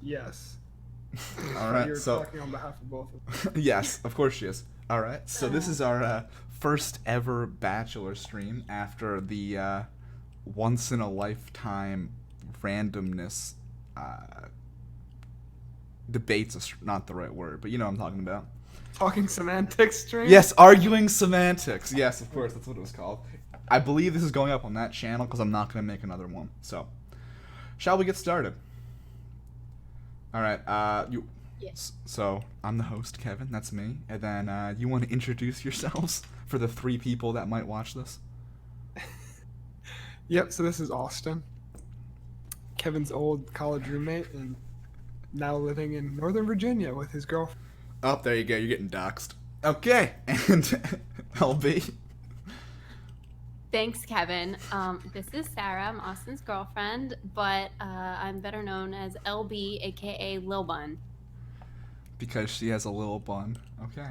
Yes. All right, You're so talking on behalf of both of us. yes, of course she is. All right, so this is our first ever Bachelor stream after the once in a lifetime randomness debates is not the right word, but you know what I'm talking about. Talking semantics stream? Yes, arguing semantics. Yes, of course, that's what it was called. I believe this is going up on that channel because I'm not going to make another one. So, shall we get started? All right. Yes. So I'm the host, Kevin. That's me. And then you want to introduce yourselves for the 3 people that might watch this? Yep, so this is Austin. Kevin's old college roommate and now living in Northern Virginia with his girlfriend. Oh, there you go. You're getting doxxed. Okay, and LB. Thanks, Kevin. This is Sarah. I'm Austin's girlfriend, but I'm better known as LB, aka Lil Bun. Because she has a little bun. Okay.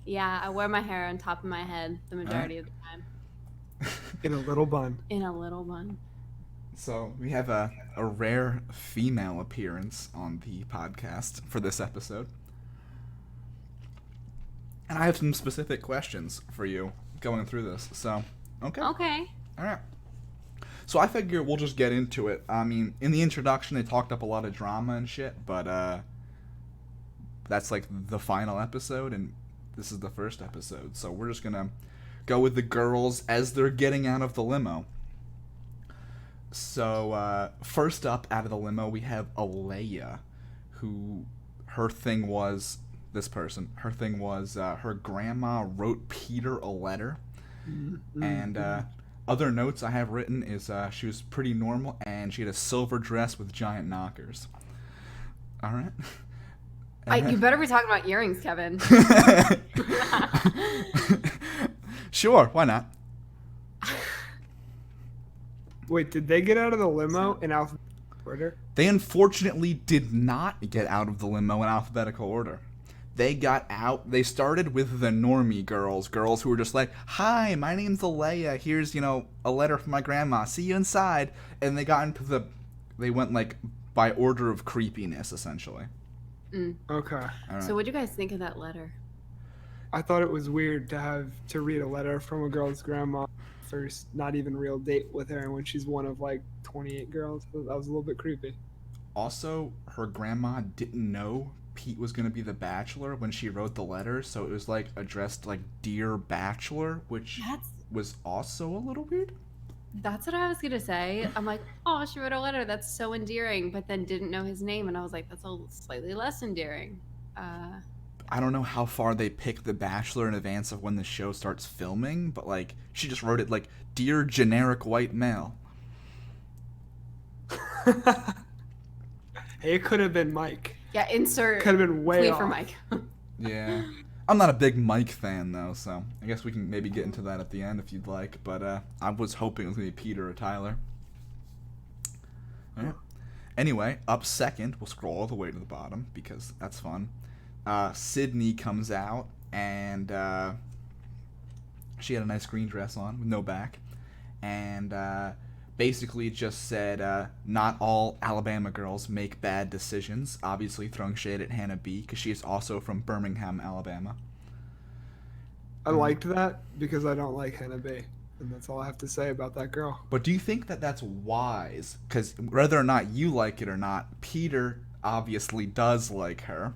Yeah, I wear my hair on top of my head the majority of the time. In a little bun. In a little bun. So we have a rare female appearance on the podcast for this episode. And I have some specific questions for you going through this. So, okay. Okay. All right. So I figure we'll just get into it. I mean, in the introduction, they talked up a lot of drama and shit, but that's like the final episode, and this is the first episode. So we're just gonna go with the girls as they're getting out of the limo. So first up out of the limo, we have Alea, who her thing was this person. Her thing was her grandma wrote Peter a letter, and other notes I have written is she was pretty normal and she had a silver dress with giant knockers. All right. You better be talking about earrings, Kevin. Sure, why not? Wait, did they get out of the limo in alphabetical order? They unfortunately did not get out of the limo in alphabetical order. They got out, they started with the normie girls who were just like, hi, my name's Alea, here's, a letter from my grandma, see you inside. And they got into they went like by order of creepiness, essentially. Okay. Right. So what'd you guys think of that letter? I thought it was weird to read a letter from a girl's grandma first, not even real date with her, when she's one of like 28 girls. That was a little bit creepy. Also, her grandma didn't know Pete was going to be the Bachelor when she wrote the letter, so it was like addressed like Dear Bachelor, which was also a little weird. That's what I was gonna say. I'm like, oh, she wrote a letter. That's so endearing, but then didn't know his name, and I was like, that's a slightly less endearing. I don't know how far they pick the Bachelor in advance of when the show starts filming, but like she just wrote it like Dear Generic White Male. Hey, it could have been Mike. Yeah, insert. Could have been way tweet off. for Mike. Yeah. I'm not a big Mike fan, though, so I guess we can maybe get into that at the end if you'd like, but I was hoping it was going to be Peter or Tyler. All right. Anyway, up second, we'll scroll all the way to the bottom, because that's fun. Sydney comes out, and she had a nice green dress on with no back, and basically just said, not all Alabama girls make bad decisions, obviously throwing shade at Hannah B, because she is also from Birmingham, Alabama. I liked that because I don't like Hannah B. And that's all I have to say about that girl. But do you think that that's wise? Because whether or not you like it or not, Peter obviously does like her.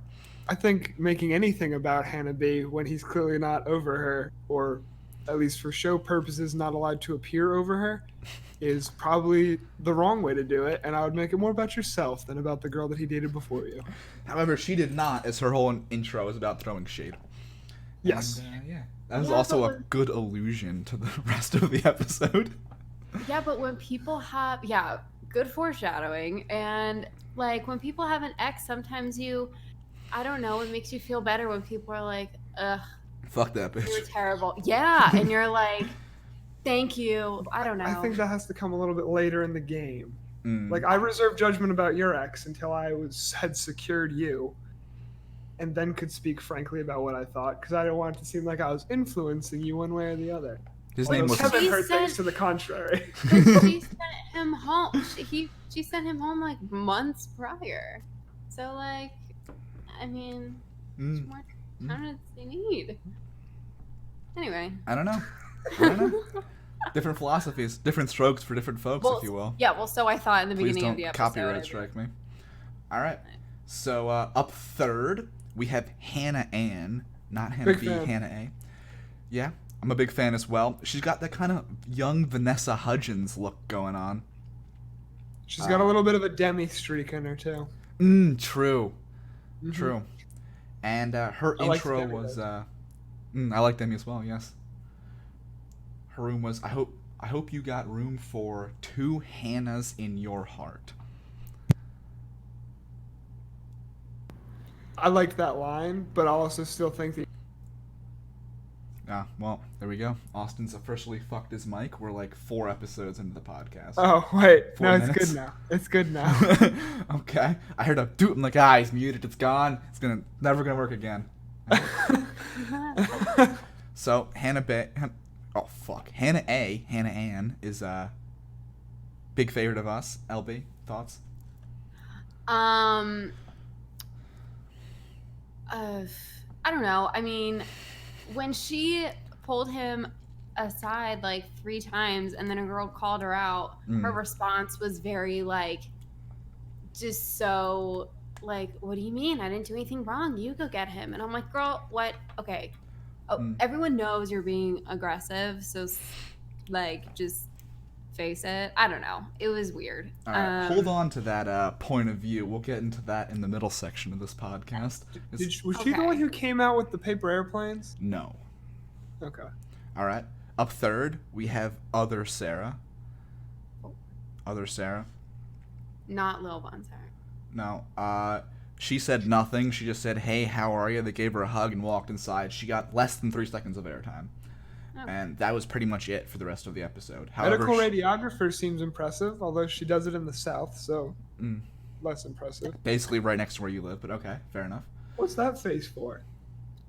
I think making anything about Hannah B when he's clearly not over her, or at least for show purposes not allowed to appear over her, is probably the wrong way to do it, and I would make it more about yourself than about the girl that he dated before you. However, she did not, as her whole intro is about throwing shade. Yes. And, yeah. That was also a good allusion to the rest of the episode. Yeah, but when people have, good foreshadowing, and like when people have an ex, sometimes I don't know, it makes you feel better when people are like, ugh. Fuck that bitch. You're terrible. Yeah, and you're like, thank you. I don't know. I think that has to come a little bit later in the game. Like, I reserved judgment about your ex until I had secured you, and then could speak frankly about what I thought, because I didn't want it to seem like I was influencing you one way or the other. His name was Kevin heard things to the contrary. She sent him home. She sent him home like months prior. So like, I mean, how much Mm, more mm. time does they need? Anyway. I don't know. I don't know. Different philosophies, different strokes for different folks, if Well, you will. yeah. Well, so I thought in the Please beginning of don't the episode. copyright strike me. All right. So up third, we have Hannah Ann, not Hannah Big B, fan. Hannah A. Yeah, I'm a big fan as well. She's got that kind of young Vanessa Hudgens look going on. She's got a little bit of a Demi streak in her too. True, Hmm. true. And her I like the intro Demi was, though. I like Demi as well. Yes. Her room was. I hope you got room for two Hannahs in your heart. I like that line, but I also still think that. Ah, well, there we go. Austin's officially fucked his mic. We're like 4 episodes into the podcast. Oh wait, 4 no, it's minutes. good now. It's good now. Okay. I heard a doot. I'm like, he's muted. It's gone. It's never gonna work again. So Hannah B. Oh fuck. Hannah Ann is a big favorite of us. LB thoughts? Um. I don't know. I mean, when she pulled him aside like 3 times and then a girl called her out, her response was very like, just so like, what do you mean? I didn't do anything wrong. You go get him. And I'm like, girl, what? Okay. Oh, everyone knows you're being aggressive. So, like, just face it. I don't know. It was weird. All right, hold on to that point of view. We'll get into that in the middle section of this podcast. Was she the one who came out with the paper airplanes? No. Okay. All right. Up third, we have Other Sarah. Other Sarah. Not Lil Von Sarah. No. She said nothing. She just said, "Hey, how are you?" They gave her a hug and walked inside. She got less than 3 seconds of airtime. Oh. And that was pretty much it for the rest of the episode. However, Medical radiographer seems impressive, although she does it in the south, so less impressive. basically right next to where you live, but okay, fair enough. What's that face for?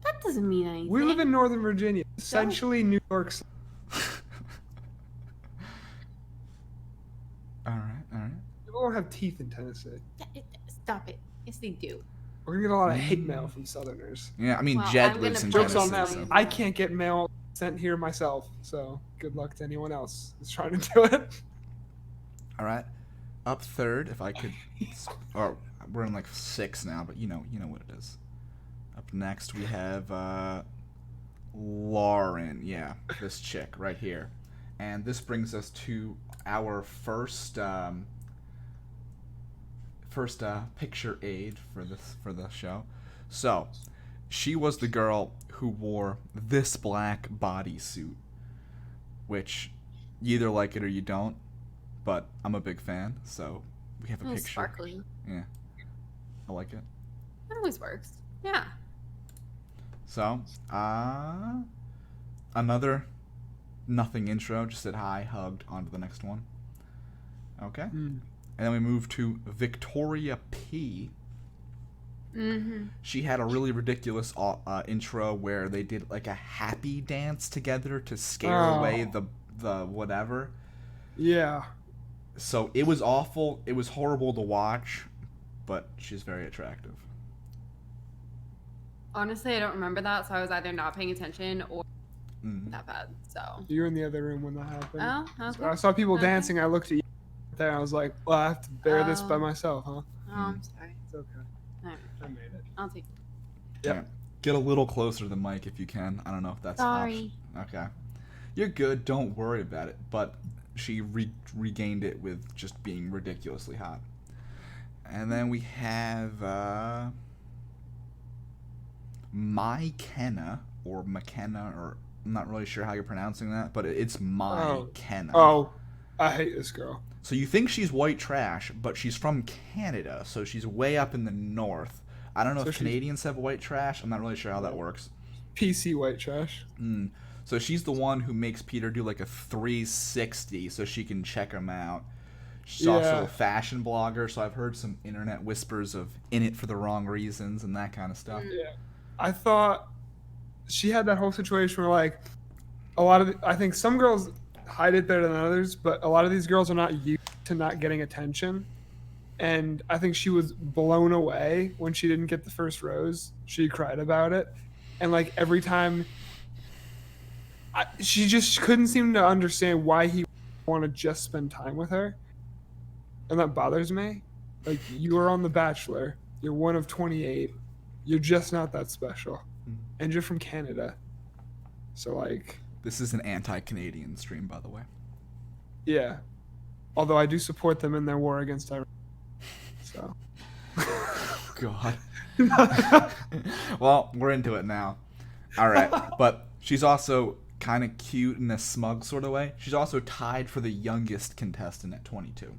That doesn't mean anything. We live in Northern Virginia, essentially New York. All right. People don't have teeth in Tennessee. Stop it. Yes, they do. We're gonna get a lot of hate mail from Southerners. Yeah, I mean, Well, Jed I'm lives in gonna Jokes Tennessee. on them. So. I can't get mail sent here myself, so good luck to anyone else who's trying to do it. All right. Up third, if I could, or we're in like 6 now, but you know what it is. Up next, we have Lauren. Yeah, this chick right here, and this brings us to our first picture aid for the show. So, she was the girl who wore this black bodysuit, which you either like it or you don't, but I'm a big fan, so we have a It's picture. sparkly. Yeah, I like it. It always works. Yeah. So, another nothing intro. Just said hi, hugged, on to the next one. Okay. And then we move to Victoria P. She had a really ridiculous intro where they did like a happy dance together to scare away the whatever. Yeah. So it was awful. It was horrible to watch, but she's very attractive. Honestly, I don't remember that, so I was either not paying attention or that bad. So. You were in the other room when that happened. Oh, okay. So I saw people dancing. I looked at you there. I was like, well, I have to bear this by myself, huh? Oh, I'm sorry. It's okay. All right. I made it. I'll take. Yep. Yeah. Get a little closer to the mic if you can. I don't know if that's Sorry. Okay. You're good. Don't worry about it. But she regained it with just being ridiculously hot. And then we have McKenna or McKenna, or I'm not really sure how you're pronouncing that, but it's McKenna. Oh, I hate this girl. So you think she's white trash, but she's from Canada, so she's way up in the north. I don't know if Canadians have white trash. I'm not really sure how that works. PC white trash. So she's the one who makes Peter do like a 360 so she can check him out. She's also a fashion blogger, so I've heard some internet whispers of in it for the wrong reasons and that kind of stuff. Yeah. I thought she had that whole situation where, like, I think some girls hide it better than others, but a lot of these girls are not used to not getting attention. and I think she was blown away when she didn't get the first rose. She cried about it, and like every time, she just couldn't seem to understand why he wanted to just spend time with her, and that bothers me. Like, you are on The Bachelor, you're one of 28, you're just not that special, and you're from Canada, so like, This is an anti-Canadian stream, by the way. yeah. Although I do support them in their war against Iran, so. God. Well, we're into it now. All right, but she's also kind of cute in a smug sort of way. She's also tied for the youngest contestant at 22.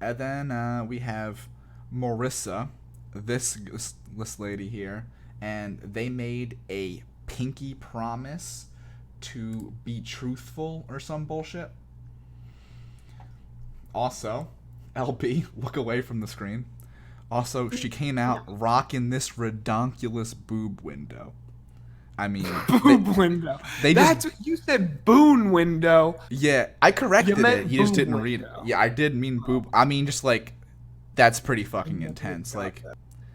And then we have Marissa, this lady here, and they made a pinky promise to be truthful or some bullshit. Also, LB, look away from the screen. Also, she came out rocking this redonkulous boob window. I mean, Boob window. That's what you said. Boon window. Yeah, I corrected it. You just didn't read it. window. Yeah, I did mean boob. I mean, just like, that's pretty fucking intense. Like,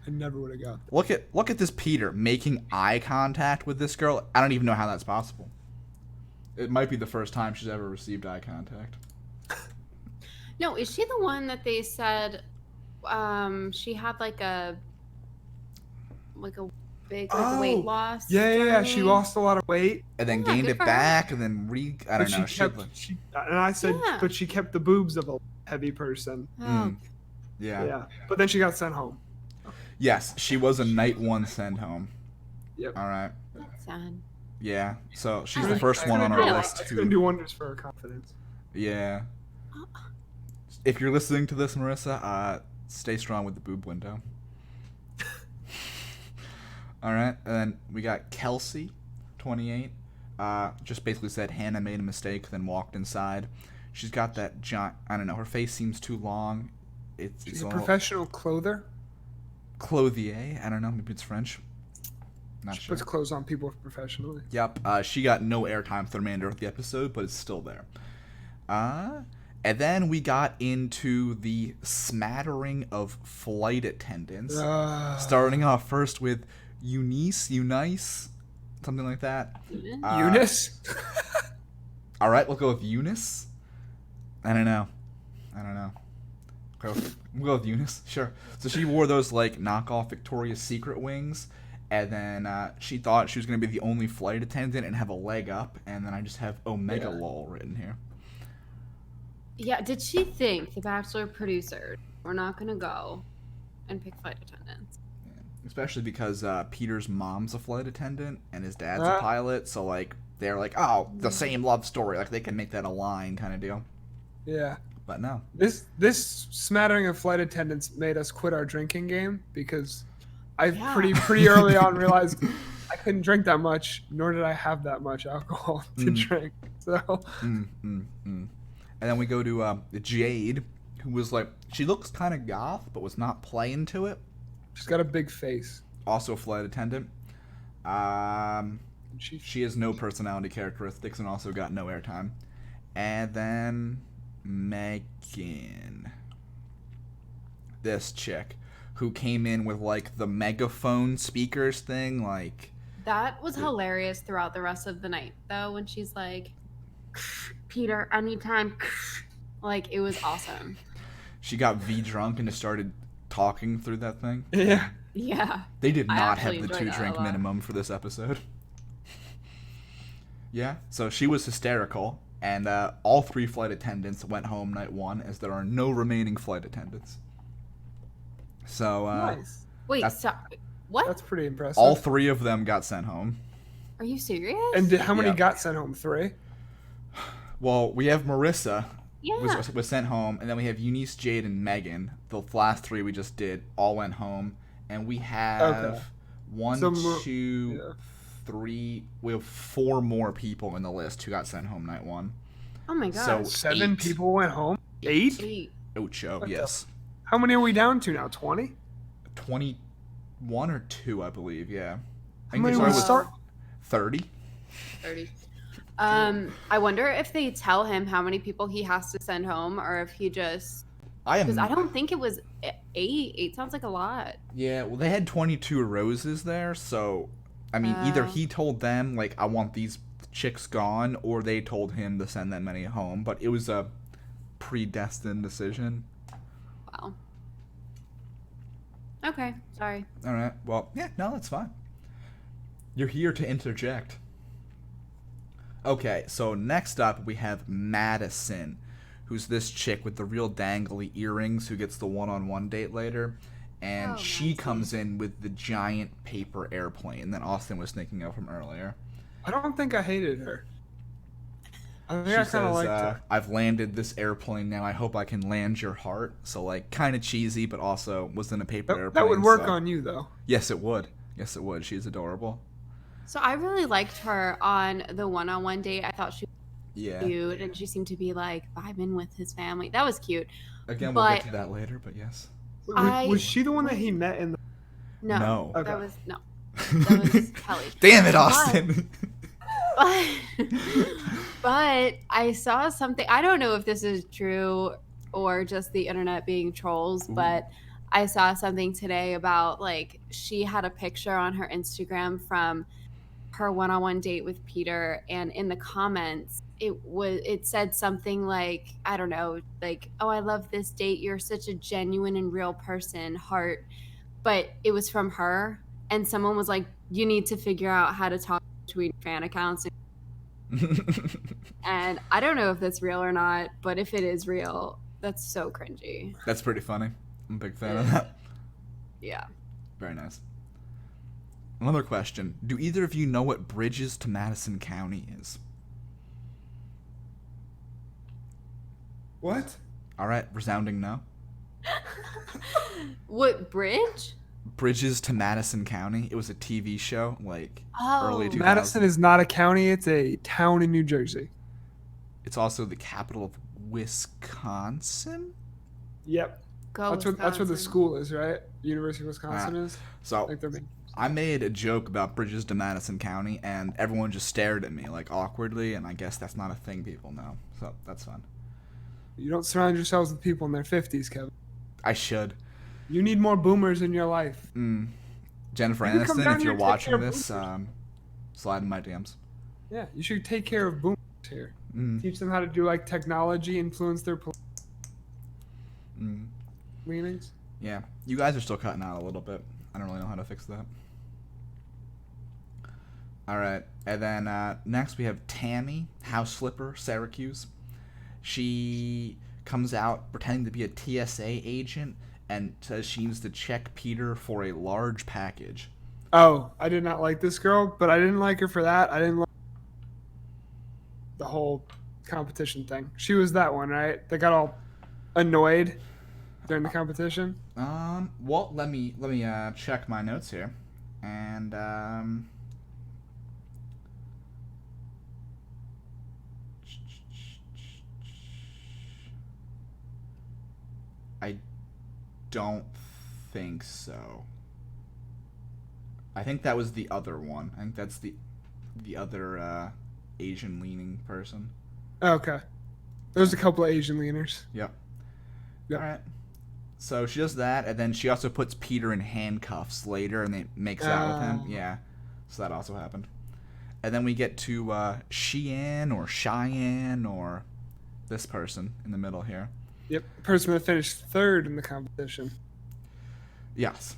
I never would have got that. look at this Peter making eye contact with this girl. I don't even know how that's possible. It might be the first time she's ever received eye contact. No, is she the one that they said she had like a big weight loss? Yeah. She journey? lost a lot of weight. And then Yeah, gained good it for back, her. and then I don't know. And I said, Yeah. but she kept the boobs of a heavy person. Oh, Yeah. But then she got sent home. Yes, she was a night one send home. Yep. All right. that's sad. Yeah. So she's I the like first that. one on I our like list It's gonna who. do wonders for her confidence. Yeah. If you're listening to this, Marissa, stay strong with the boob window. All right, and then we got Kelsey, 28. Just basically said Hannah made a mistake, then walked inside. She's got that giant. I don't know. Her face seems too long. She's it's a all professional clother. Clothier. I don't know. Maybe it's French. Not She sure. puts clothes on people professionally. Yep. She got no airtime for the remainder of the episode, but it's still there. And then we got into the smattering of flight attendants. Starting off first with Eunice, something like that. Eunice? All right, we'll go with Eunice. I don't know. We'll go with Eunice, sure. So she wore those like knockoff Victoria's Secret wings, and then she thought she was going to be the only flight attendant and have a leg up, and then I just have Omega lol written here. Yeah, did she think the Bachelor producers were not going to go and pick flight attendants? Especially because Peter's mom's a flight attendant and his dad's a pilot, so like they're like, oh, the same love story, like they can make that a line kind of deal. Yeah. But no. This smattering of flight attendants made us quit our drinking game because I Yeah. pretty early on realized I couldn't drink that much, nor did I have that much alcohol to drink. So. And then we go to Jade, who was like, she looks kind of goth, but was not playing to it. She's got a big face. Also a flight attendant. She has no personality characteristics and also got no airtime. And then Megan. This chick who came in with like the megaphone speakers thing, like. That was hilarious throughout the rest of the night, though, when she's like, Peter, I need time. Like, it was awesome. She got V drunk and just started talking through that thing. Yeah. Yeah. They did I not actually have the enjoyed that 2 drink a lot. minimum for this episode. Yeah, so she was hysterical, and all 3 flight attendants went home night 1, as there are no remaining flight attendants. So, Nice. Wait, That's- so, what? That's pretty impressive. all 3 of them got sent home. Are you serious? And how many Yeah. got sent home? 3? Well, we have Marissa yeah. was sent home, and then we have Eunice, Jade, and Megan. The last 3 we just did all went home, and we have Okay. 1, So 2, yeah. 3. We have 4 more people in the list who got sent home night 1. Oh my So- god. 7 8. people went home? 8? 8. Ocho, What the- yes. How many are we down to now? 20? 21 or 2, I believe, yeah. I How think many they we started with start? 30. 30. I wonder if they tell him how many people he has to send home, or if he just I because I am. don't think it was eight. Eight sounds like a lot. Yeah, well, they had 22 roses there, so I mean, either Uh, he told them like I want these chicks gone, or they told him to send that many home. But it was a predestined decision. wow. Okay, sorry. All right. Well, yeah, no, that's fine. You're here to interject. Okay, so next up we have Madison, who's this chick with the real dangly earrings who gets the one-on-one date later, and Oh, she Madison. comes in with the giant paper airplane that Austin was thinking of from earlier. I don't think I hated her. I think She I kind of says, liked her. "I've landed this airplane now. I hope I can land your heart." So like, kind of cheesy, but also was in a paper That would airplane. work So on you though. yes, it would. Yes, it would. She's adorable. So I really liked her on the one-on-one date. I thought she was Yeah. cute, and she seemed to be like vibing with his family. That was cute. Again, we'll get But to that later, but yes. Was I she the one that he met in the? no, No. Okay. that was Kelly. Damn it, But Austin. but but I saw something. I don't know if this is true or just the internet being trolls, Ooh. but I saw something today about like she had a picture on her Instagram from her one-on-one date with Peter, and in the comments it said something like, I don't know, like, oh, I love this date, you're such a genuine and real person, heart. But it was from her, and someone was like, you need to figure out how to talk between fan accounts. And I don't know if that's real or not, but if it is real, that's so cringy. That's pretty funny. I'm a big fan of Yeah. that. Yeah. Very nice. Another question. Do either of you know what Bridges to Madison County is? What? Alright, resounding no. What bridge? Bridges to Madison County. It was a TV show, like early Oh. 2000s. Madison is not a county; it's a town in New Jersey. It's also the capital of Wisconsin. Yep. Go That's where the Wisconsin. school is, right? University of Wisconsin is. So Like they're main. I made a joke about Bridges to Madison County, and everyone just stared at me like awkwardly, and I guess that's not a thing people know, so that's fun. You don't surround yourselves with people in their 50s, Kevin. I should. You need more boomers in your life. Jennifer You can come Aniston, down if here you're and take watching care of this, boomers. slide in my DMs. Yeah, you should take care of boomers here. Teach them how to do like technology, influence their leanings. Yeah, you guys are still cutting out a little bit. I don't really know how to fix that. Alright, and then next we have Tammy, House Flipper, Syracuse. She comes out pretending to be a TSA agent and says she needs to check Peter for a large package. Oh, I did not like this girl, but I didn't like her for that. I didn't like the whole competition thing. She was that one, right? They got all annoyed during the competition. Well, let me check my notes here, and I don't think so. I think that was the other one. I think that's the other Asian leaning person. Okay. There's a couple of Asian leaners. Yep. Yep. All right. So she does that, and then she also puts Peter in handcuffs later, and they makes out with him. Yeah. So that also happened. And then we get to Cheyenne or Cheyenne or this person in the middle here. Yep. The person that finished third in the competition. Yes.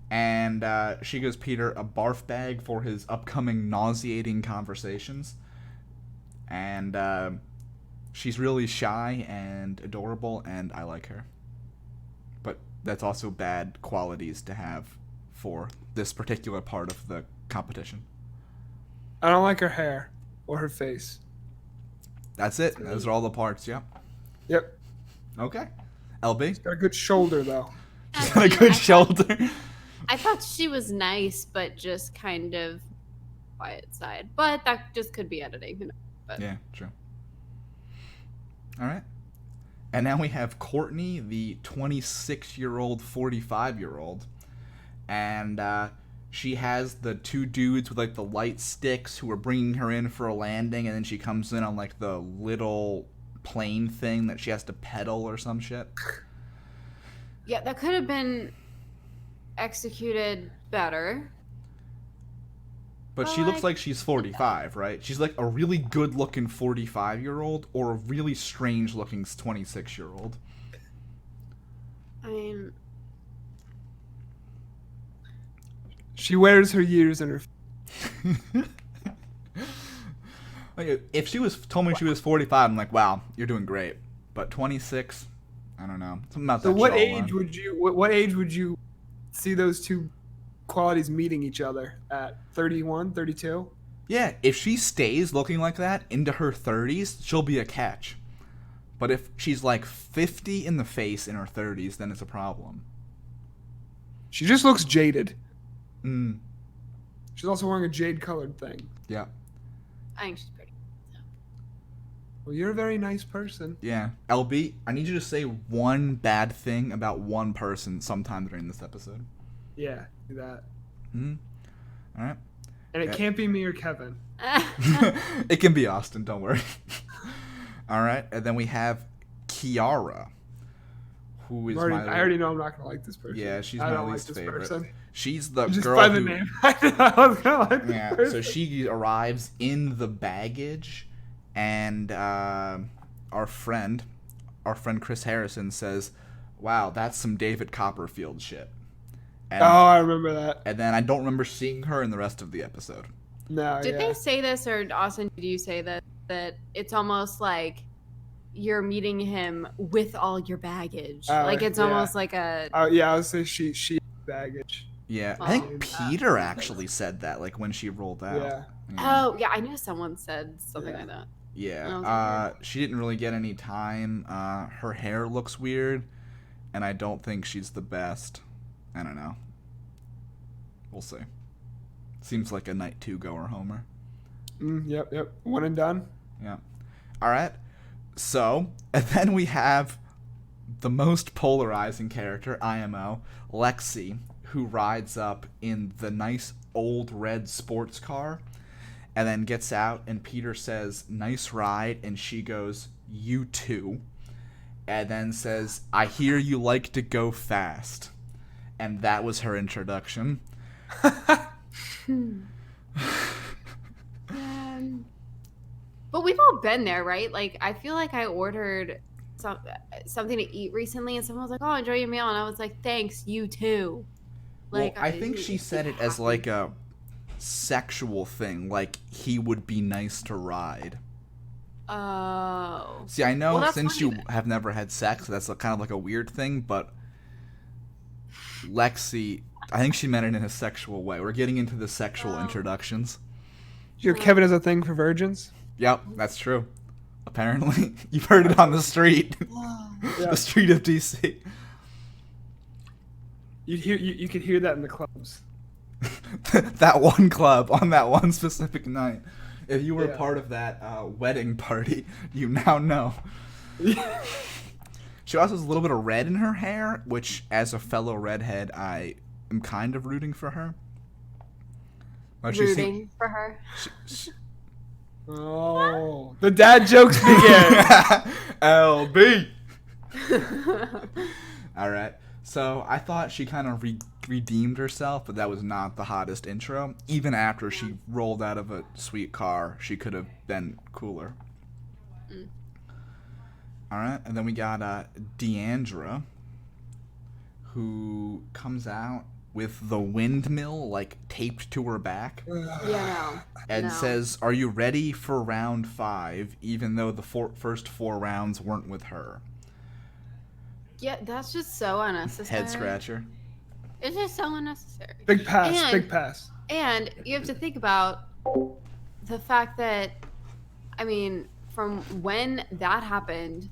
And she gives Peter a barf bag for his upcoming nauseating conversations. And she's really shy and adorable, and I like her. But that's also bad qualities to have for this particular part of the competition. I don't like her hair or her face. That's it. Those are all the parts, yep. Yep. Okay. LB? Got a good shoulder though. She's got a good shoulder. I thought she was nice, but just kind of quiet side. But that just could be editing. Who knows? But Yeah, true. All right. And now we have Courtney, the 26-year-old, 45-year-old. And she has the two dudes with like the light sticks who are bringing her in for a landing, and then she comes in on like the little plane thing that she has to pedal or some shit. Yeah, that could have been executed better. But But, she looks like, like she's 45, right? She's like a really good-looking 45-year-old or a really strange-looking 26-year-old. I mean, She wears her years in her. Like, if she was told me she was 45, I'm like, wow, you're doing great. But 26, I don't know. Something about So that what jawline. age would you? What age would you see those two qualities meeting each other at? 31, 32? Yeah, if she stays looking like that into her 30s, she'll be a catch. But if she's like 50 in the face in her 30s, then it's a problem. She just looks jaded. Mm, She's also wearing a jade-colored thing. yeah. I think she's pretty. Well, you're a very nice person. Yeah. LB, I need you to say one bad thing about one person sometime during this episode. Yeah, do that. All right. And it can't be me or Kevin. It can be Austin, don't worry. All right. And then we have Kiara, who is my... I already know I'm not gonna like this person. Yeah, she's I my don't least like this favorite. person. She's the Just girl by the who... name. I was gonna like this Yeah, person. so she arrives in the baggage, and our friend Chris Harrison says, "Wow, that's some David Copperfield shit." And, Oh, I remember that. and then I don't remember seeing her in the rest of the episode. No, Did yeah. they say this, or Austin, did you say that it's almost like you're meeting him with all your baggage? Like it's yeah. almost like a... Oh, yeah, I would say she baggage. Yeah, I Oh, think Peter actually said that, like when she rolled out. Yeah. Oh, yeah, I knew someone said something Yeah. like that. Yeah. She didn't really get any time. Her hair looks weird, and I don't think she's the best. I don't know. We'll see. Seems like a night 2 goer, Homer. Yep. One and done. Yeah. All right. So, and then we have the most polarizing character, IMO, Lexi, who rides up in the nice old red sports car and then gets out, and Peter says, "Nice ride," and she goes, "You too," and then says, "I hear you like to go fast." And that was her introduction. But we've all been there, right? Like, I feel like I ordered something to eat recently, and someone was like, "Oh, enjoy your meal," and I was like, "Thanks, you too." Like, Well, I think she said it as like a sexual thing, like he would be nice to ride. Oh. See, I know Well, that's since funny you then. have never had sex, that's kind of like a weird thing, but Lexi, I think she meant it in a sexual way. We're getting into the sexual introductions. Kevin has a thing for virgins. Yep, that's true. Apparently. You've heard it on the street. Yeah. The street of DC. You could hear that in the clubs. That one club on that one specific night. If you were Yeah. part of that wedding party, you now know. She also has a little bit of red in her hair, which, as a fellow redhead, I am kind of rooting for her. But Rooting for her. Oh, the dad jokes begin. LB. All right. So I thought she kind of redeemed herself, but that was not the hottest intro. Even after she rolled out of a sweet car, she could have been cooler. All right, and then we got Deandra, who comes out with the windmill like taped to her back, Yeah, and no. says, "Are you ready for round 5?" Even though the first 4 rounds weren't with her. Yeah, that's just so unnecessary. Head scratcher. It's just so unnecessary. Big pass. And- Big pass. And you have to think about the fact that, I mean, from when that happened,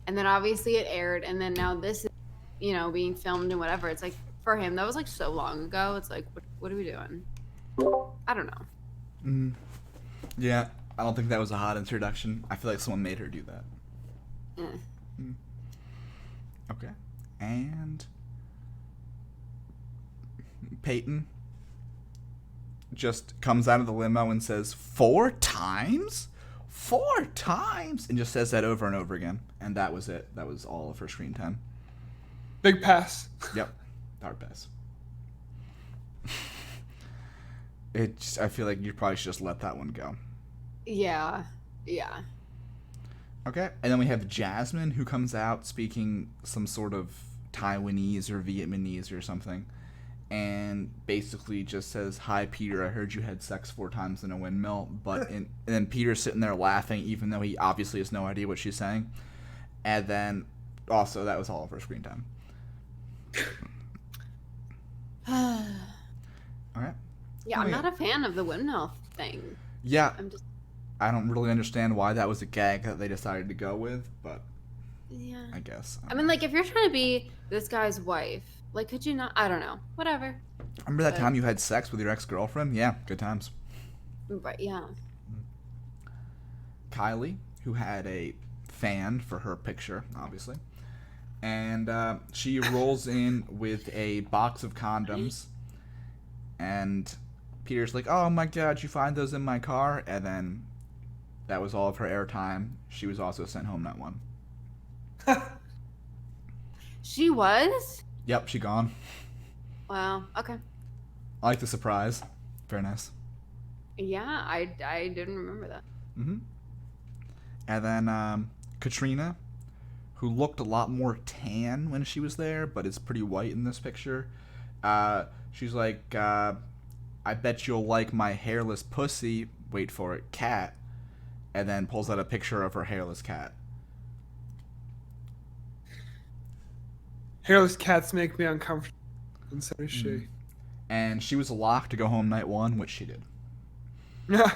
and then obviously it aired, and then now this is, being filmed and whatever. It's like, for him, that was like so long ago. It's like, what are we doing? I don't know. Yeah, I don't think that was a hot introduction. I feel like someone made her do that. Eh. Okay. And Peyton, just comes out of the limo and says, 4 times? 4 times? And just says that over and over again. And that was it. That was all of her screen time. Big pass. Yep. Hard pass. I feel like you probably should just let that one go. Yeah. Yeah. Okay. And then we have Jasmine, who comes out speaking some sort of Taiwanese or Vietnamese or something. And basically just says, "Hi, Peter, I heard you had sex 4 times in a windmill." And then Peter's sitting there laughing, even though he obviously has no idea what she's saying. And then, also, that was all of her screen time. All right. Yeah, I'm not a fan of the windmill thing. Yeah. I don't really understand why that was a gag that they decided to go with, but yeah, I guess. I mean, like, if you're trying to be this guy's wife, like, could you not? I don't know. Whatever. Remember that time you had sex with your ex-girlfriend? Yeah, good times. But yeah. Kylie, who had a fan for her picture, obviously. And she rolls in with a box of condoms. And Peter's like, "Oh my god, you find those in my car?" And then that was all of her airtime. She was also sent home that one. She was? Yep, she gone. Wow. Okay. I like the surprise. Very nice. Yeah, I didn't remember that. Mm-hmm. And then Katrina, who looked a lot more tan when she was there, but is pretty white in this picture. She's like, "I bet you'll like my hairless pussy," wait for it, cat, and then pulls out a picture of her hairless cat. Hairless cats make me uncomfortable, and so does she. And she was locked to go home night 1, which she did. Yeah.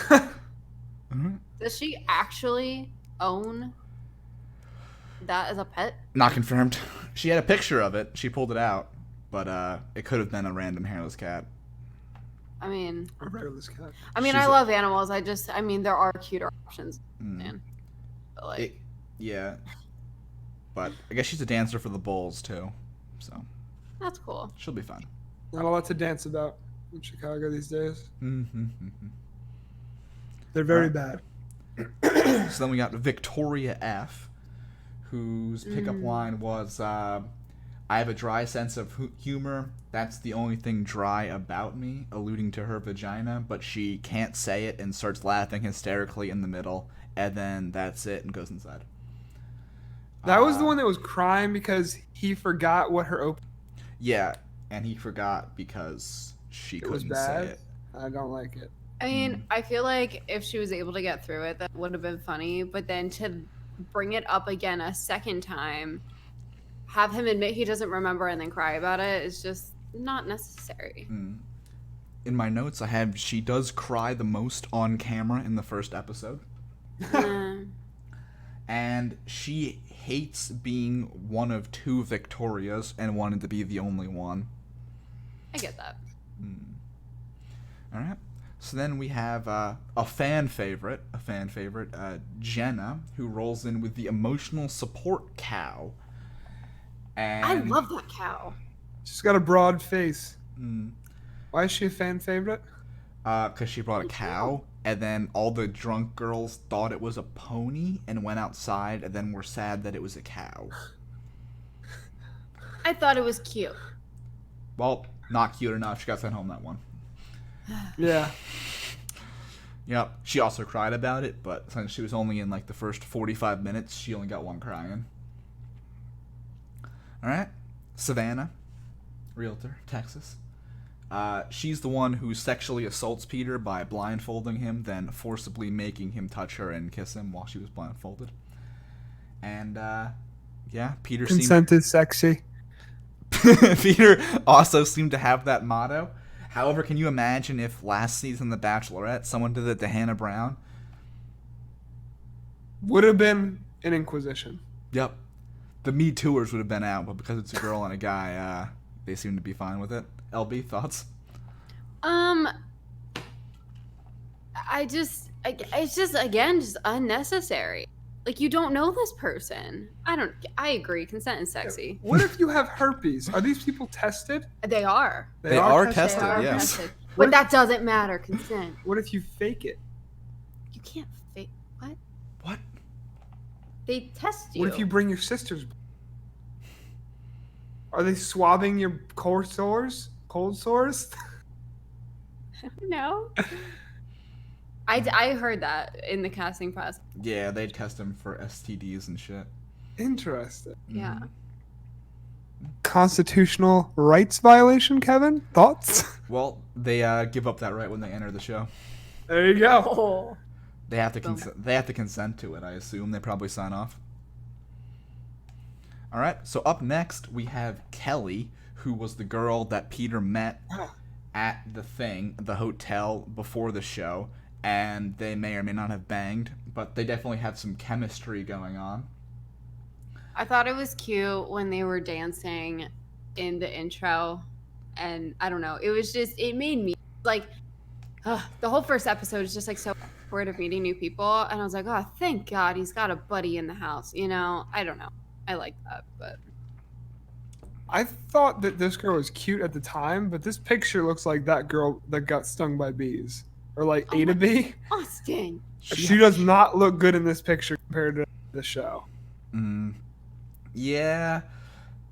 Mm-hmm. Does she actually own that as a pet? Not confirmed. She had a picture of it. She pulled it out, but it could have been a random hairless cat. I mean, A hairless cat. I love animals. There are cuter options, man. But like, yeah. But I guess she's a dancer for the Bulls too, so that's cool. she'll be fine. Not a lot to dance about in Chicago these days. Mm-hmm. They're very bad. So then we got Victoria F, whose pickup line was, "I have a dry sense of humor. That's the only thing dry about me," alluding to her vagina, but she can't say it and starts laughing hysterically in the middle, and then that's it and goes inside. That was the one that was crying because he forgot what her open. Yeah, and he forgot because she It was couldn't say bad. it. I don't like it. I mean, I feel like if she was able to get through it, that would have been funny. But then to bring it up again a second time, have him admit he doesn't remember and then cry about it is just not necessary. In my notes, I have she does cry the most on camera in the first episode. And she hates being one of 2 Victorias and wanted to be the only one. I get that. All right. So then we have a fan favorite, Jenna, who rolls in with the emotional support cow. And I love that cow. She's got a broad face. Why is she a fan favorite? Because she brought a cow, and then all the drunk girls thought it was a pony and went outside, and then were sad that it was a cow. I thought it was cute. Well, not cute enough. She got sent home that one. Yeah. Yep. She also cried about it, but since she was only in like the first 45 minutes, she only got one crying. All right. Savannah, realtor, Texas. She's the one who sexually assaults Peter by blindfolding him, then forcibly making him touch her and kiss him while she was blindfolded. And, yeah, Peter Consent is sexy. Peter also seemed to have that motto. However, can you imagine if last season The Bachelorette, someone did it to Hannah Brown? Would have been an inquisition. Yep. The Me Tooers would have been out, but because it's a girl and a guy, they seem to be fine with it. LB, thoughts? It's just, again, just unnecessary. Like, you don't know this person. I agree. Consent is sexy. What if you have herpes? Are these people tested? They are. They are tested, yes. tested. But that doesn't matter. Consent. What if you fake it? You can't fake. What? What? They test you. What if you bring your sister's blood? Are they swabbing your cold sores? Cold sores? No. I heard that in the casting process. Yeah, they'd test him for STDs and shit. Interesting. Yeah. Constitutional rights violation, Kevin? Thoughts? Well, they give up that right when they enter the show. There you go. Oh. They have to They have to consent to it. I assume they probably sign off. All right. So up next we have Kelly, who was the girl that Peter met at the hotel before the show, and they may or may not have banged, but they definitely have some chemistry going on. I thought it was cute when they were dancing in the intro, and I don't know. It made me like the whole first episode is just like so awkward of meeting new people, and I was like, oh, thank God he's got a buddy in the house. I don't know. I like that, but I thought that this girl was cute at the time, but this picture looks like that girl that got stung by bees. Or like Ada Bee. Austin. She does not look good in this picture compared to the show. Yeah,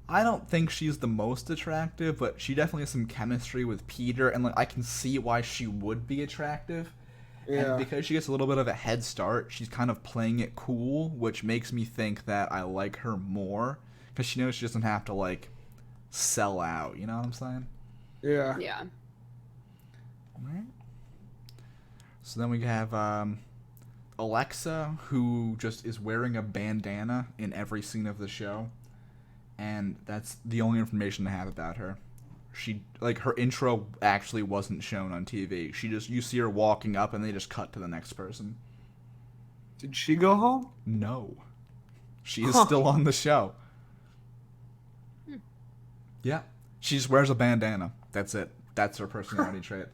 I don't think she's the most attractive, but she definitely has some chemistry with Peter, and like I can see why she would be attractive. Yeah. And because she gets a little bit of a head start, she's kind of playing it cool, which makes me think that I like her more, because she knows she doesn't have to like sell out. You know what I'm saying? Yeah. Yeah. Alright. So then we have Alexa, who just is wearing a bandana in every scene of the show, and that's the only information I have about her. She her intro actually wasn't shown on TV. You see her walking up and they just cut to the next person. Did she go home? No. She is still on the show. Yeah. She just wears a bandana. That's it. That's her personality trait.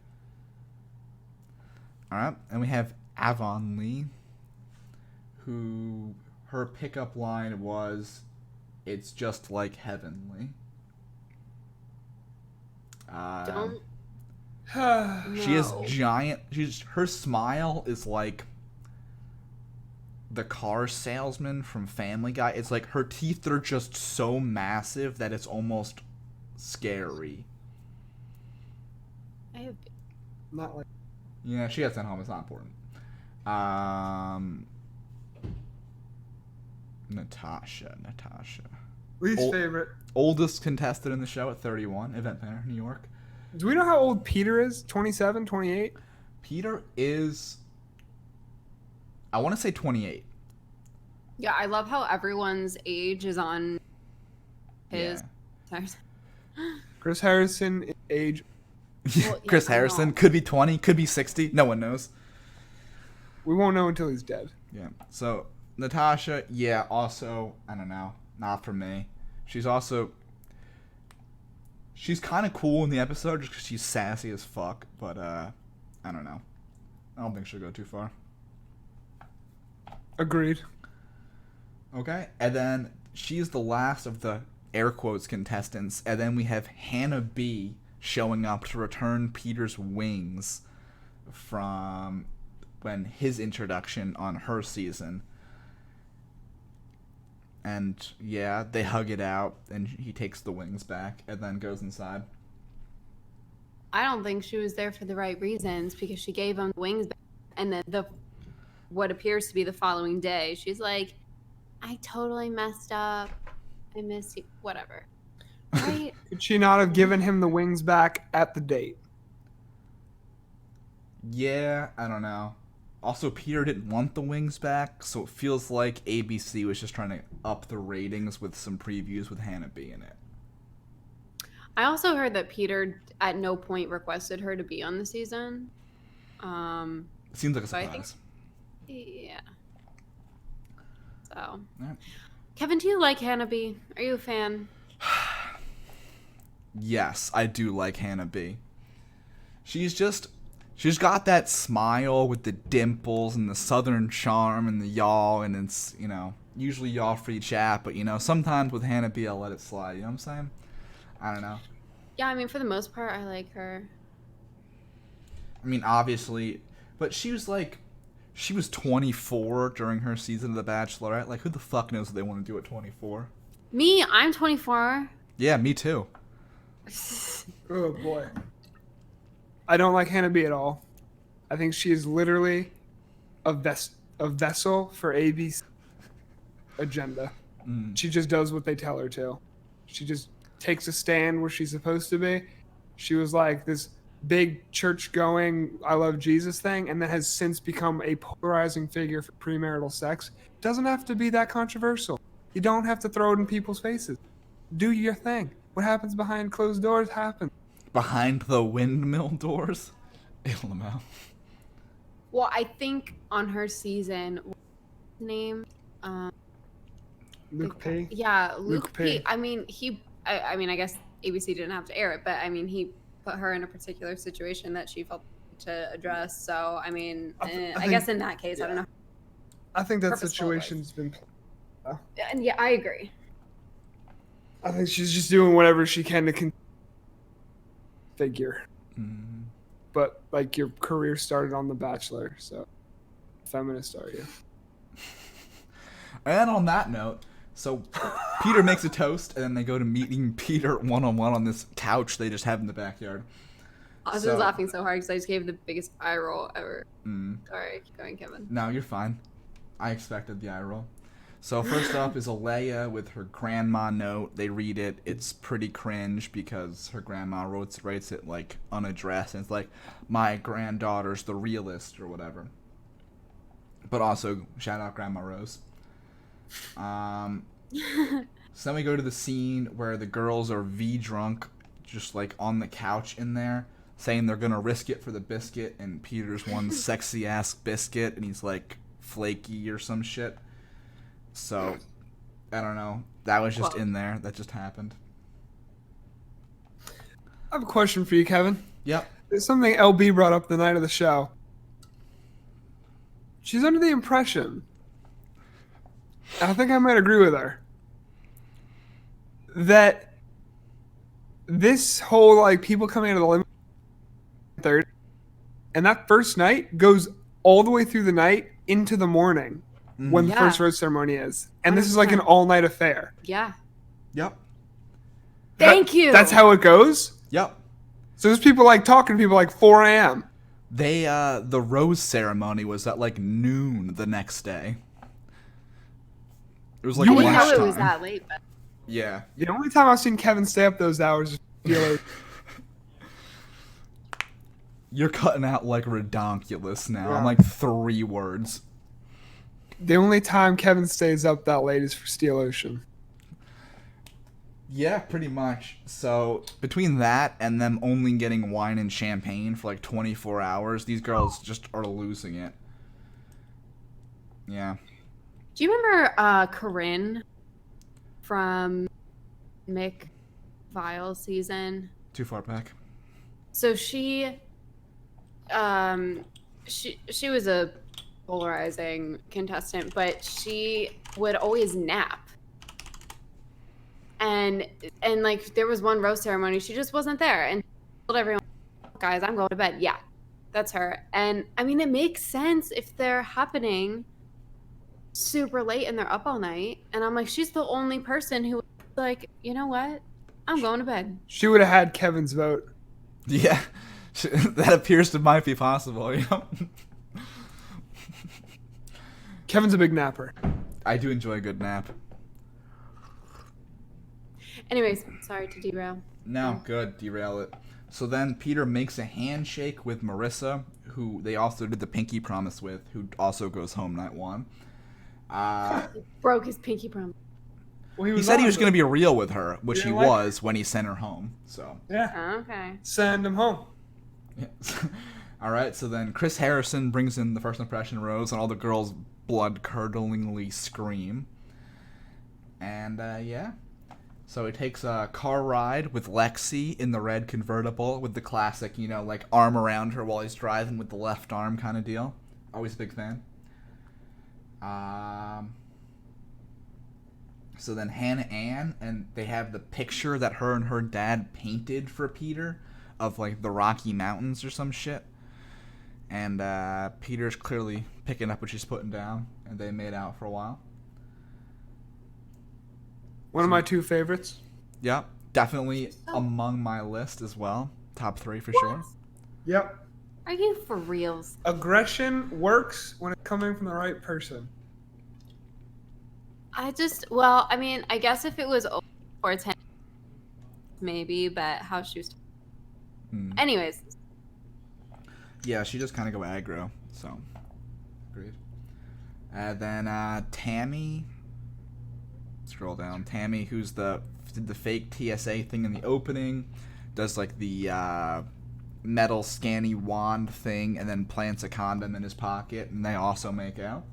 Alright, and we have Avonlea, who her pickup line was, "It's just like heavenly." Don't. She has No. giant. Her smile is like the car salesman from Family Guy. It's like her teeth are just so massive that it's almost scary. I have. Not like. Yeah, she has that home. It's not important. Natasha. Least favorite. Oldest contestant in the show at 31, Event Center, New York. Do we know how old Peter is? 27, 28? Peter is, I want to say 28. Yeah, I love how everyone's age is on his. Chris Harrison, age. Well, Chris yeah, I Harrison know. could be 20, could be 60. No one knows. We won't know until he's dead. Yeah. So Natasha, yeah. Also, I don't know. Not for me. She's kind of cool in the episode just because she's sassy as fuck. But I don't know. I don't think she'll go too far. Agreed. Okay. And then she's the last of the air quotes contestants. And then we have Hannah B showing up to return Peter's wings from when his introduction on her season. And yeah, they hug it out, and he takes the wings back, and then goes inside. I don't think she was there for the right reasons because she gave him the wings back, and then what appears to be the following day, she's like, "I totally messed up. I miss you. Whatever." Right? Could she not have given him the wings back at the date? Yeah, I don't know. Also, Peter didn't want the wings back, so it feels like ABC was just trying to up the ratings with some previews with Hannah B in it. I also heard that Peter at no point requested her to be on the season. It seems like a So I surprise. Yeah. So, Alright. Kevin, do you like Hannah B? Are you a fan? Yes, I do like Hannah B. She's got that smile with the dimples and the southern charm and the yaw, and it's, usually yaw free chat, but sometimes with Hannah B I'll let it slide, you know what I'm saying? I don't know. Yeah, I mean, for the most part, I like her. I mean, obviously, but she was 24 during her season of The Bachelorette. Like, who the fuck knows what they want to do at 24? Me, I'm 24. Yeah, me too. Oh boy. I don't like Hannah B at all. I think she is literally a vessel for AB's agenda. She just does what they tell her to. She just takes a stand where she's supposed to be. She was like this big church going I love Jesus thing, and then has since become a polarizing figure for premarital sex. Doesn't have to be that controversial. You don't have to throw it in people's faces. Do your thing. What happens behind closed doors happens. Behind the windmill doors? LMAO. Well, I think on her season, what's his name? Luke P. Yeah, Luke P. I mean, I guess ABC didn't have to air it, but I mean, he put her in a particular situation that she felt to address. So, I mean, I guess in that case, I don't know. I think that Purposeful situation's been. And yeah, I agree. I think she's just doing whatever she can to figure. But like your career started on The Bachelor, so feminist are you? And on that note, so Peter makes a toast, and then they go to meeting Peter one-on-one on this couch they just have in the backyard. I was laughing so hard because I just gave the biggest eye roll ever. Sorry, keep going, Kevin. No, you're fine. I expected the eye roll. So first up is Alea with her grandma note. They read it. It's pretty cringe because her grandma writes it like unaddressed, and it's like, my granddaughter's the realist or whatever. But also, shout out Grandma Rose. So then we go to the scene where the girls are V-drunk, just like on the couch in there, saying they're gonna risk it for the biscuit, and Peter's one sexy ass biscuit, and he's like flaky or some shit. So, I don't know. That was just in there. That just happened. I have a question for you, Kevin. Yep. There's something LB brought up the night of the show. She's under the impression, and I think I might agree with her, that this whole like people coming out of the limit third, and that first night goes all the way through the night into the morning when the first rose ceremony is, and this is like an all-night affair. Yeah. Yep. Thank you. That's how it goes. Yep. So there's people like talking to people like 4 a.m. They the rose ceremony was at like noon the next day. It was like I didn't know lunchtime. it was that late, but Yeah. The only time I've seen Kevin stay up those hours is You're cutting out like redonkulous now. Yeah. I'm like 3 words. the only time Kevin stays up that late is for Steel Ocean. Yeah, pretty much. So between that and them only getting wine and champagne for like 24 hours, these girls just are losing it. Yeah. do you remember Corinne from Mick Vile's season? Too far back. So she was a polarizing contestant, but she would always nap. And like there was one rose ceremony, she just wasn't there, and told everyone, guys, I'm going to bed. Yeah, that's her. And I mean, it makes sense if they're happening super late and they're up all night. And I'm like, she's the only person who was like, you know what? I'm going to bed. She would have had Kevin's vote. Yeah. That appears to might be possible. Yeah. Kevin's a big napper. I do enjoy a good nap. Anyways, sorry to derail. No, good. Derail it. So then Peter makes a handshake with Marissa, who they also did the pinky promise with, who also goes home night one. Broke his pinky promise. Well, He said he was going to be real with her, which he like was when he sent her home. So Yeah. Okay. Send him home. yeah. All right. So then Chris Harrison brings in the first impression rose, and all the girls blood-curdlingly scream. And yeah. So he takes a car ride with Lexi in the red convertible with the classic, you know, like arm around her while he's driving with the left arm kind of deal. Always a big fan. So then Hannah Ann, and they have the picture that her and her dad painted for Peter of like the Rocky Mountains or some shit. And Peter's clearly picking up what she's putting down, and they made out for a while. One of my two favorites. Yep, definitely among my list as well. Top 3 for What? sure. Yep. Are you for reals? Aggression works when it's coming from the right person. I mean, I guess if it was towards him, maybe, but how she was. Anyways. Yeah, she just kind of go aggro, so. Agreed. Then Tammy. Scroll down. Tammy, who's did the fake TSA thing in the opening, does like the metal scanny wand thing, and then plants a condom in his pocket, and they also make out.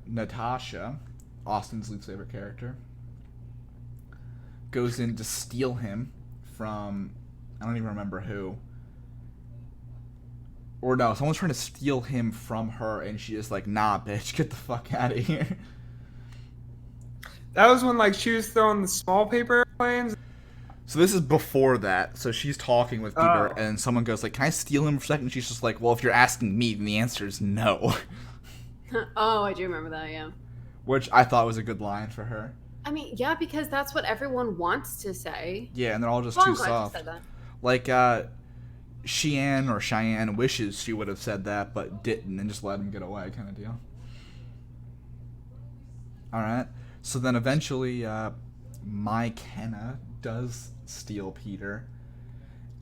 Natasha, Austin's least favorite character, goes in to steal him from, I don't even remember who. Or no, someone's trying to steal him from her, and she just like, nah, bitch, get the fuck out of here. That was when like she was throwing the small paper airplanes. So this is before that. So she's talking with Peter, Oh. and someone goes like, "Can I steal him for a second?" And she's just like, "Well, if you're asking me, then the answer is no." Oh, I do remember that, yeah. Which I thought was a good line for her. I mean, yeah, because that's what everyone wants to say. Yeah, and they're all just Well, too I'm glad you soft. said that. Like Cheyenne wishes she would have said that, but didn't, and just let him get away, kind of deal. All right. So then eventually, McKenna does steal Peter,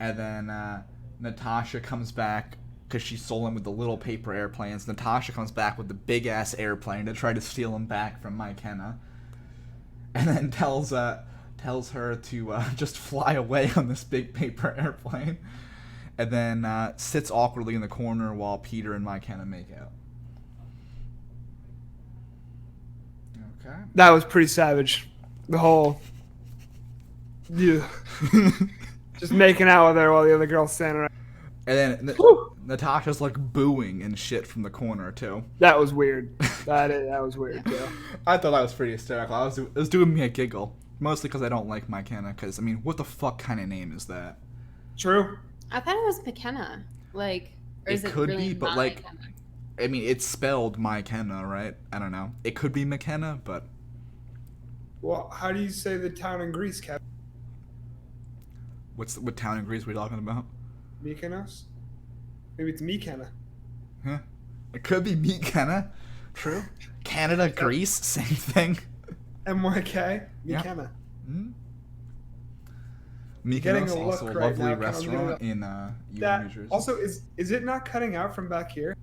and then Natasha comes back because she stole him with the little paper airplanes. Natasha comes back with the big ass airplane to try to steal him back from McKenna, and then tells her to just fly away on this big paper airplane, and then sits awkwardly in the corner while Peter and McKenna make out. Okay. That was pretty savage. The whole, yeah, just making out with her while the other girl's standing around. And then Natasha's like booing and shit from the corner too. That was weird. That was weird too. I thought that was pretty hysterical. It was doing me a giggle, mostly because I don't like McKenna. Because I mean, what the fuck kind of name is that? True. I thought it was McKenna. Like, or is It it could really be, but not like, McKenna? I mean, it's spelled McKenna, right? I don't know. It could be McKenna, but Well, how do you say the town in Greece, Captain? what town in Greece are we talking about? Mykonos? Maybe it's Mykenna. Huh? It could be McKenna. True. Canada, Greece, same thing. M-Y-K? Yeah. Mykenna. Hmm? Getting Mykonos, a look also a right lovely now, Cal, restaurant in That New Jersey. also is it not cutting out from back here?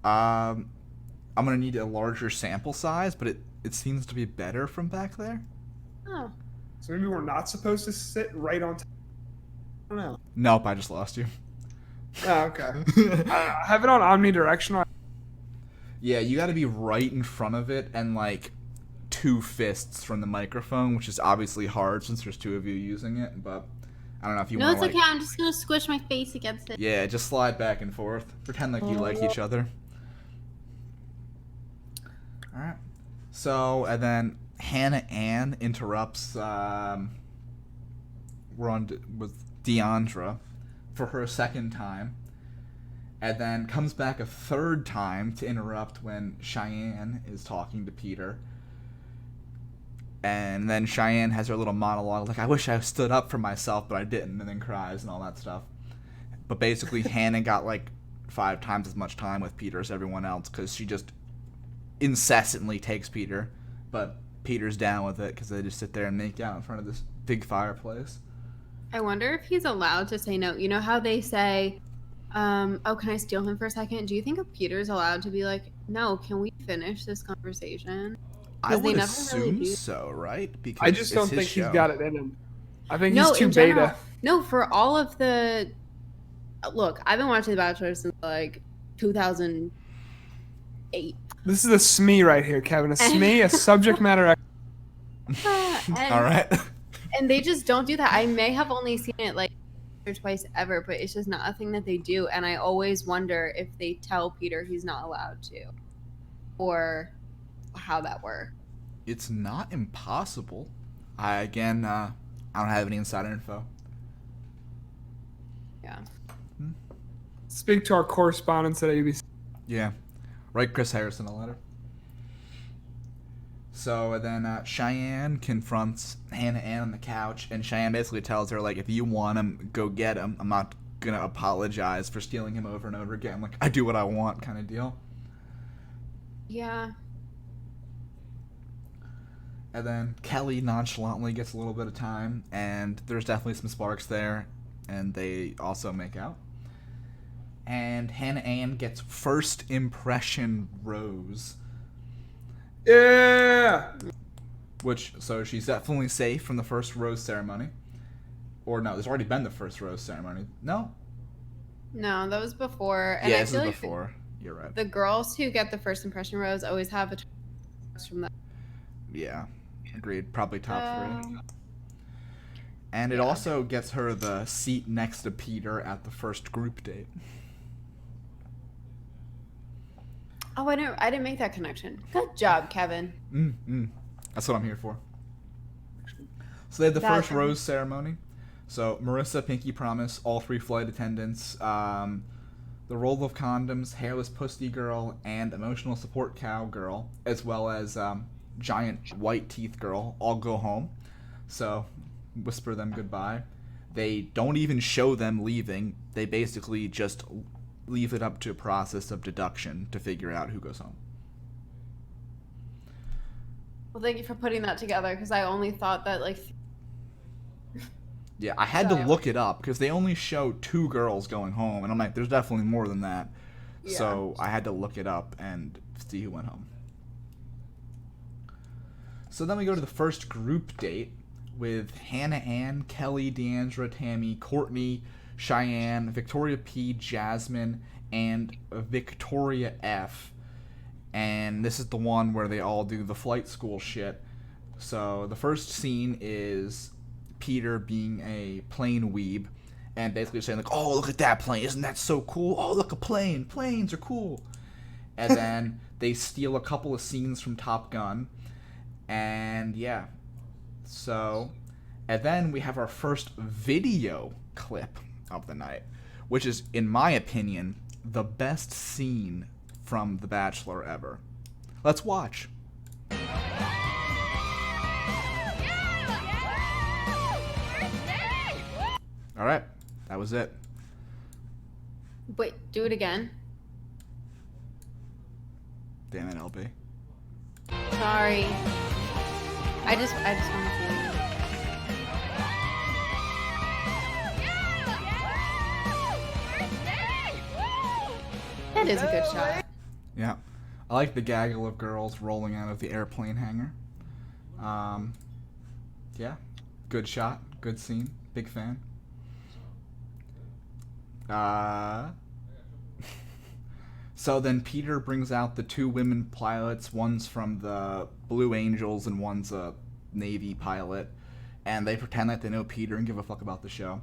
I'm gonna need a larger sample size, but it seems to be better from back there. Oh. So maybe we're not supposed to sit right on top. I don't know. Nope, I just lost you. Oh, okay. I have it on omnidirectional. Yeah, you got to be right in front of it and like 2 fists from the microphone, which is obviously hard since there's 2 of you using it. But I don't know if you No, want it's to. okay. I'm just gonna squish my face against it. Yeah, just slide back and forth. Pretend like you like each other. All right. So and then Hannah Ann interrupts. We're on with Deandra for her second time, and then comes back a third time to interrupt when Cheyenne is talking to Peter. And then Cheyenne has her little monologue like, I wish I stood up for myself, but I didn't, and then cries and all that stuff. But basically, Hannah got like 5 times as much time with Peter as everyone else because she just incessantly takes Peter. But Peter's down with it because they just sit there and make out in front of this big fireplace. I wonder if he's allowed to say no. You know how they say, oh, can I steal him for a second? Do you think Peter's allowed to be like, no, can we finish this conversation? I they would never really assume do. so, right? Because I just it's don't his think he's show. got it in him. I think No, he's too in general. beta. No, for all of the. Look, I've been watching The Bachelor since like 2008. This is a SME right here, Kevin. A SME, a subject matter expert. And, All right. and they just don't do that. I may have only seen it like or twice ever, but it's just not a thing that they do. And I always wonder if they tell Peter he's not allowed to, or how that works. It's not impossible. I don't have any insider info. Yeah. Speak to our correspondents at ABC. Yeah. Write Chris Harrison a letter. So then Cheyenne confronts Hannah Ann on the couch, and Cheyenne basically tells her, like, if you want him, go get him. I'm not going to apologize for stealing him over and over again. Like, I do what I want kind of deal. Yeah. And then Kelly nonchalantly gets a little bit of time, and there's definitely some sparks there, and they also make out. And Hannah Ann gets first impression rose. Yeah. So she's definitely safe from the first rose ceremony. Or no, there's already been the first rose ceremony. No? No, that was before. And Yeah, I this feel is like before. You're right. the girls who get the first impression rose always have a from that. Yeah, agreed. Probably top 3. So, And it yeah. also gets her the seat next to Peter at the first group date. Oh, I didn't make that connection. Good job, Kevin. That's what I'm here for. So they had the That- first rose ceremony. So Marissa, Pinky Promise, all 3 flight attendants, the roll of condoms, hairless pussy girl, and emotional support cow girl, as well as giant white teeth girl, all go home. So whisper them goodbye. They don't even show them leaving. They basically just leave it up to a process of deduction to figure out who goes home. Well, thank you for putting that together because I only thought that like. Yeah, I had So- to look it up because they only show 2 girls going home, and I'm like, there's definitely more than that. Yeah. So I had to look it up and see who went home. So then we go to the first group date with Hannah Ann, Kelly, Deandra, Tammy, Courtney, Cheyenne, Victoria P, Jasmine, and Victoria F. And this is the one where they all do the flight school shit. So the first scene is Peter being a plane weeb and basically saying like, oh, look at that plane, isn't that so cool? Oh, look, a plane, planes are cool. And then they steal a couple of scenes from Top Gun, and yeah, so, and then we have our first video clip of the night, which is, in my opinion, the best scene from The Bachelor ever. Let's watch. All right, that was it. Wait, do it again. Damn it, LB. Sorry. I just want to. That is a good shot. Yeah, I like the gaggle of girls rolling out of the airplane hangar. Yeah, good shot, good scene, big fan. So then Peter brings out the 2 women pilots. One's from the Blue Angels and one's a Navy pilot. And they pretend that they know Peter and give a fuck about the show.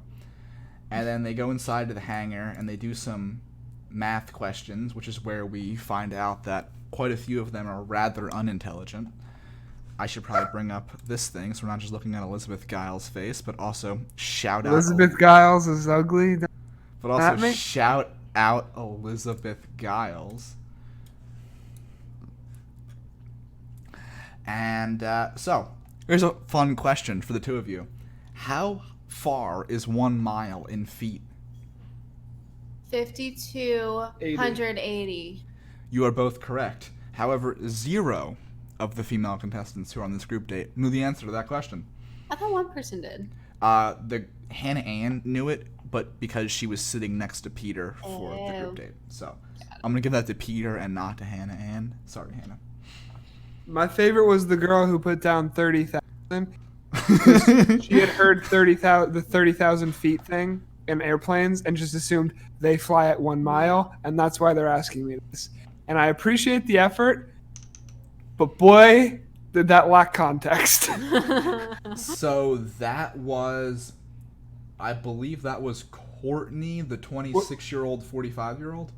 And then they go inside to the hangar and they do some math questions, which is where we find out that quite a few of them are rather unintelligent. I should probably bring up this thing so we're not just looking at Elizabeth Giles' face, but also shout out Elizabeth Giles is ugly. But also At me? shout out Elizabeth Giles. And so, here's a fun question for the 2 of you. How far is 1 mile in feet? 5,280. You are both correct. However, 0 of the female contestants who are on this group date knew the answer to that question. I thought one person did. The Hannah Ann knew it, but because she was sitting next to Peter for the Oh. group date. So I'm going to give that to Peter and not to Hannah Ann. Sorry, Hannah. My favorite was the girl who put down 30,000. She had heard 30,000 feet thing in airplanes and just assumed they fly at 1 mile, and that's why they're asking me this. And I appreciate the effort, but boy, did that lack context. So that was, I believe that was Courtney, the 26-year-old, 45-year-old.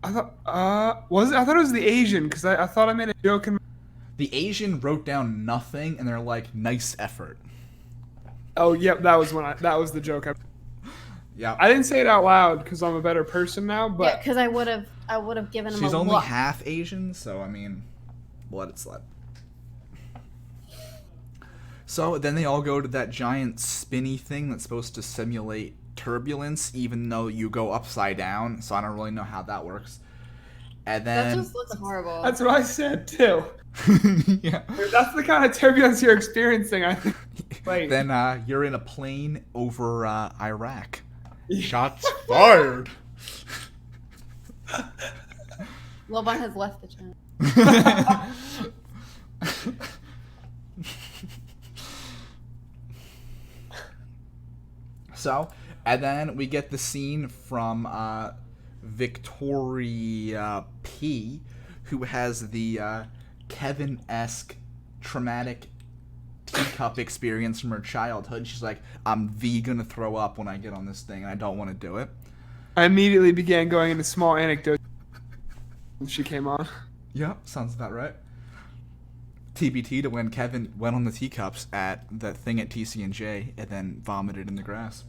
I thought was it? I thought it was the Asian because I thought I made a joke in. The Asian wrote down nothing, and they're like, "Nice effort." Oh, yep, that was the joke. Yeah. I didn't say it out loud because I'm a better person now, Yeah, but because I would have given him She's a only look. half Asian, so I mean, let it slide. So then they all go to that giant spinny thing that's supposed to simulate turbulence, even though you go upside down. So I don't really know how that works. And That then just looks horrible. that's what I said too. yeah. That's the kind of turbulence you're experiencing, I think. Wait. Then you're in a plane over Iraq. Shots fired. Lobon has left the channel. So, and then we get the scene from Victoria P, who has the Kevin-esque traumatic teacup experience from her childhood. She's like, I'm gonna throw up when I get on this thing, and I don't want to do it. I immediately began going into small anecdotes when she came on. Yep, sounds about right. TBT to when Kevin went on the teacups at that thing at TC&J and then vomited in the grass.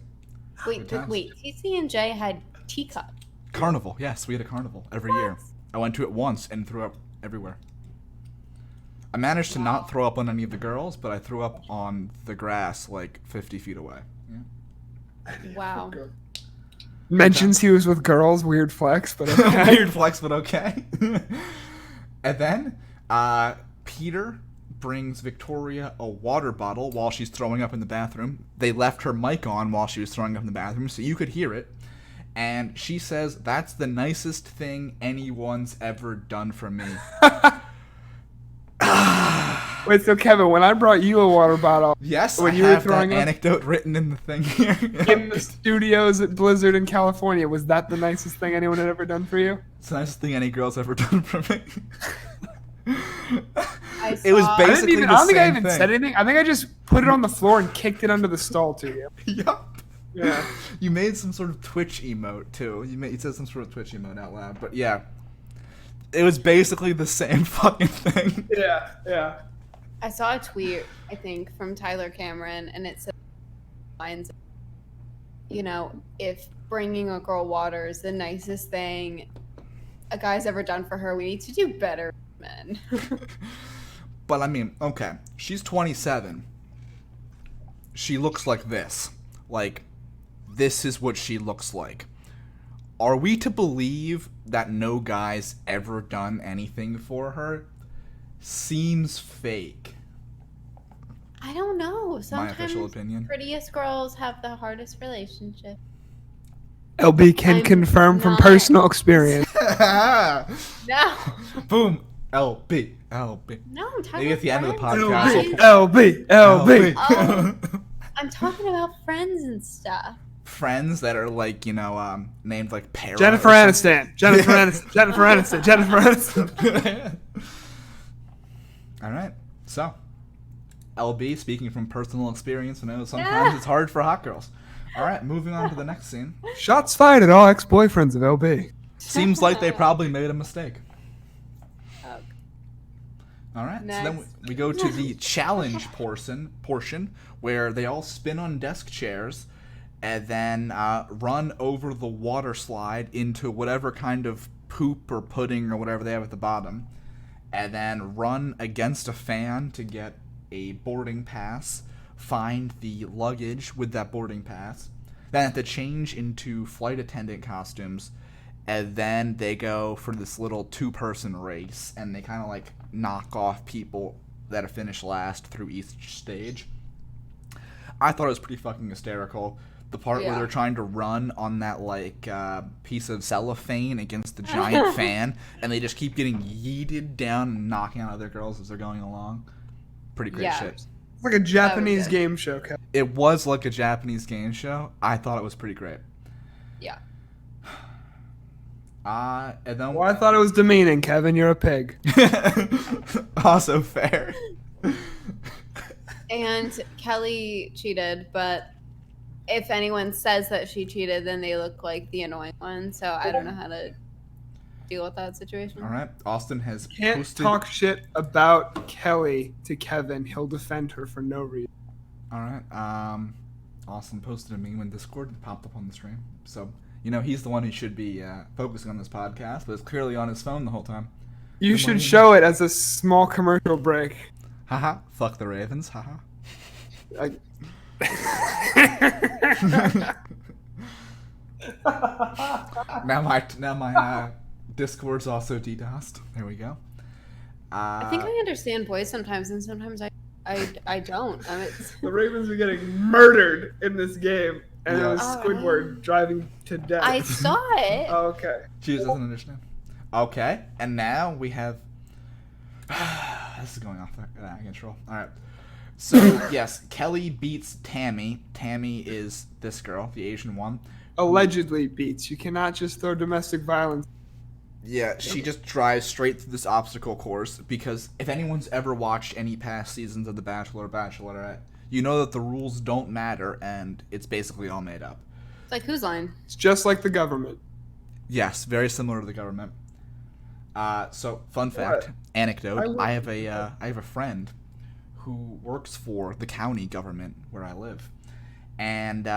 Wait, TC&J had teacup. Carnival, yes, we had a carnival every year. I went to it once and threw up everywhere. I managed to not throw up on any of the girls, but I threw up on the grass like 50 feet away. Yeah. Wow. Mentions he was with girls, weird flex, but okay. Weird flex, but okay. And then Peter brings Victoria a water bottle while she's throwing up in the bathroom. They left her mic on while she was throwing up in the bathroom, so you could hear it. And she says, that's the nicest thing anyone's ever done for me. Wait, so Kevin, when I brought you a water bottle, Yes, when I you were have that throwing up anecdote written in the thing here. in the studios at Blizzard in California, was that the nicest thing anyone had ever done for you? It's the nicest thing any girl's ever done for me. It was I basically don't the think I same even thing. said anything. I think I just put it on the floor and kicked it under the stall to you. Yup. Yeah. You made some sort of Twitch emote too. You said some sort of Twitch emote out loud, but yeah, it was basically the same fucking thing. Yeah, yeah. I saw a tweet, I think, from Tyler Cameron, and it said lines, you know, if bringing a girl water is the nicest thing a guy's ever done for her, we need to do better, men. But I mean, okay, she's 27. She looks like this. Like, this is what she looks like. Are we to believe that no guy's ever done anything for her? Seems fake. I don't know. My Sometimes official opinion. prettiest girls have the hardest relationship. LB can I'm confirm from not- personal experience. No, Boom. LB. LB. no, I'm talking Maybe at the end of the about podcast. friends. LB, LB. Oh. I'm talking about friends and stuff. Friends that are like, you know, named like Para. Jennifer or something. Aniston. Jennifer Aniston. Jennifer Aniston. Jennifer Aniston. All right. So, LB, speaking from personal experience, I know sometimes it's hard for hot girls. All right, moving on to the next scene. Shots fired at all ex-boyfriends of LB. Seems like they probably made a mistake. Okay. All right, so then Next. we go to the challenge portion where they all spin on desk chairs and then run over the water slide into whatever kind of poop or pudding or whatever they have at the bottom, and then run against a fan to get a boarding pass, find the luggage with that boarding pass, then have to change into flight attendant costumes, and then they go for this little two-person race, and they kind of like knock off people that have finished last through each stage. I thought it was pretty fucking hysterical. The part where Yeah. they're trying to run on that like piece of cellophane against the giant fan, and they just keep getting yeeted down and knocking out other girls as they're going along. Pretty great Yeah. shit. It's like a Japanese good. game show. Kevin. It was like a Japanese game show. I thought it was pretty great. Yeah. And then Well, I thought it was demeaning, Kevin. You're a pig. also fair. And Kelly cheated, but if anyone says that she cheated, then they look like the annoying one. So I don't know how to deal with that situation. All right, Austin has Can't posted. talk shit about Kelly to Kevin. He'll defend her for no reason. All right, Austin posted a meme in Discord and popped up on the stream. So, he's the one who should be focusing on this podcast, but it's clearly on his phone the whole time. You should show it as a small commercial break. Haha. Fuck the Ravens. Haha. Now my Discord's also DDoSed. There we go. I think I understand boys sometimes, and sometimes I don't. The Ravens are getting murdered in this game, and it was Squidward driving to death. I saw it. Oh, okay. She just doesn't understand. Okay, and now we have... this is going off control. Alright. So, yes, Kelly beats Tammy. Tammy is this girl, the Asian one. Allegedly beats. You cannot just throw domestic violence. Yeah, she just drives straight through this obstacle course because if anyone's ever watched any past seasons of The Bachelor or Bachelorette, you know that the rules don't matter and it's basically all made up. It's like Whose Line? It's just like the government. Yes, very similar to the government. So, fun fact, anecdote, I have a friend who works for the county government where I live, and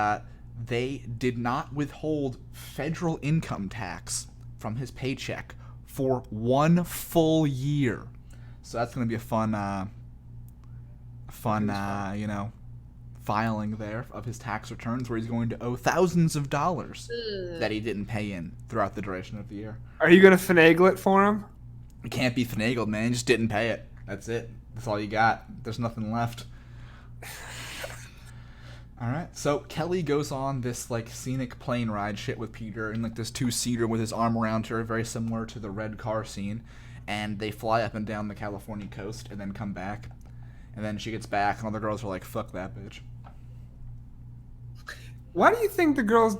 they did not withhold federal income tax from his paycheck for 1 full year. So that's going to be a fun, filing there of his tax returns where he's going to owe thousands of dollars that he didn't pay in throughout the duration of the year. Are you going to finagle it for him? It can't be finagled, man. You just didn't pay it. That's it. That's all you got. There's nothing left. Alright, so Kelly goes on this, scenic plane ride shit with Peter in, this two-seater with his arm around her, very similar to the red car scene, and they fly up and down the California coast and then come back. And then she gets back, and all the girls are like, fuck that bitch. Why do you think the girls...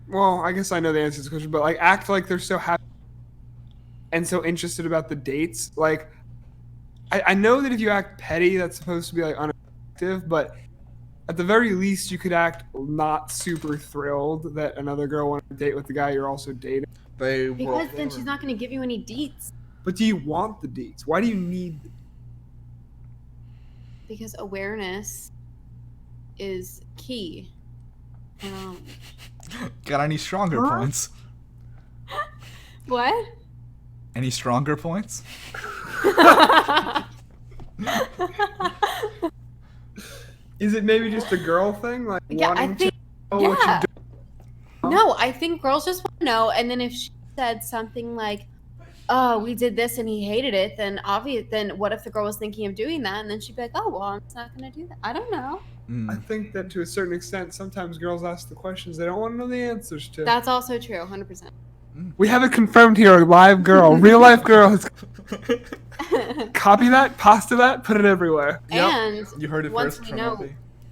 Well, I guess I know the answer to this question, but, act like they're so happy and so interested about the dates? I know that if you act petty, that's supposed to be, unattractive, but... At the very least, you could act not super thrilled that another girl wanted to date with the guy you're also dating. Because then she's not going to give you any deets. But do you want the deets? Why do you need them? Because awareness is key. Got any stronger points? What? Any stronger points? Is it maybe just a girl thing? Yeah, wanting I think, to know what you do? No, I think girls just want to know, and then if she said something like, oh, we did this and he hated it, then what if the girl was thinking of doing that, and then she'd be like, oh, well, I'm just not going to do that. I don't know. I think that to a certain extent, sometimes girls ask the questions they don't want to know the answers to. That's also true, 100%. We have it confirmed here, a live girl, real life girl has... Copy that, pasta that, put it everywhere. And yep. You heard it once first we from know,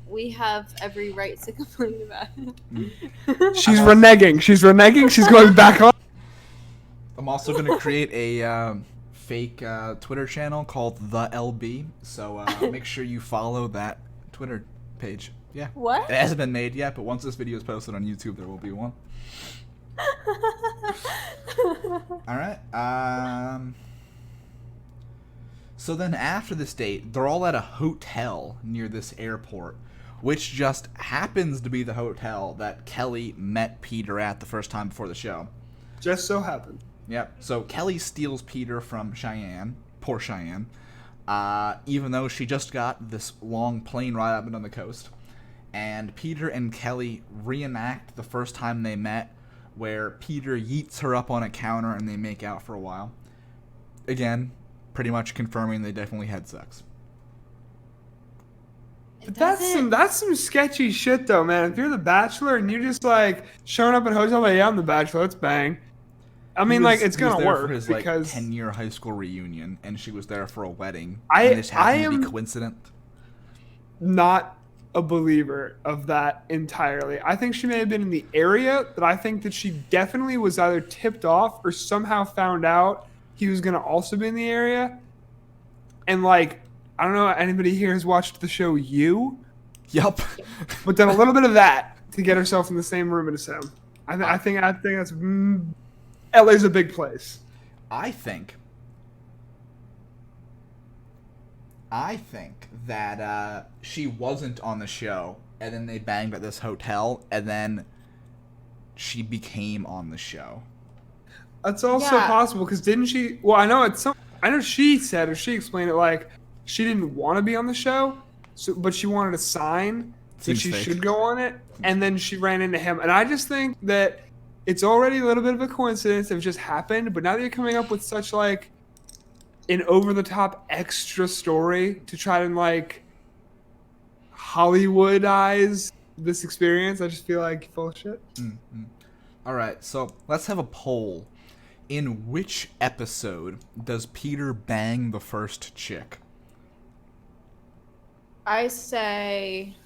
we have every right to complain about it. She's reneging. She's going back on. I'm also going to create a fake Twitter channel called The LB, so make sure you follow that Twitter page. Yeah. What? It hasn't been made yet, but once this video is posted on YouTube, there will be one. Alright, so then after this date, they're all at a hotel near this airport, which just happens to be the hotel that Kelly met Peter at the first time before the show. Just so happened. Yep, so Kelly steals Peter from Cheyenne, poor Cheyenne, even though she just got this long plane ride up and down the coast, and Peter and Kelly reenact the first time they met, where Peter yeets her up on a counter and they make out for a while. Again, pretty much confirming they definitely had sex. But that's some sketchy shit though, man. If you're the Bachelor and you're just showing up at a hotel, yeah, I'm the Bachelor, let's bang. I mean, it's gonna work for his, because 10-year high school reunion, and she was there for a wedding. I and this happened to am be coincident. Not a believer of that entirely. I think she may have been in the area, but I think that she definitely was either tipped off or somehow found out he was going to also be in the area. And I don't know if anybody here has watched the show You. Yup. But done a little bit of that to get herself in the same room as him. I think that's LA's a big place. I think that she wasn't on the show and then they banged at this hotel, and then she became on the show. That's also Yeah. possible because didn't she? Well, I know she said or she explained it like she didn't want to be on the show, so but she wanted a sign that Seems she fake. should go on it, and then she ran into him. And I just think that it's already a little bit of a coincidence that it just happened. But now that you're coming up with such like an over the top extra story to try and like Hollywoodize this experience, I just feel like full of shit. Mm-hmm. All right, so let's have a poll. In which episode does Peter bang the first chick? I say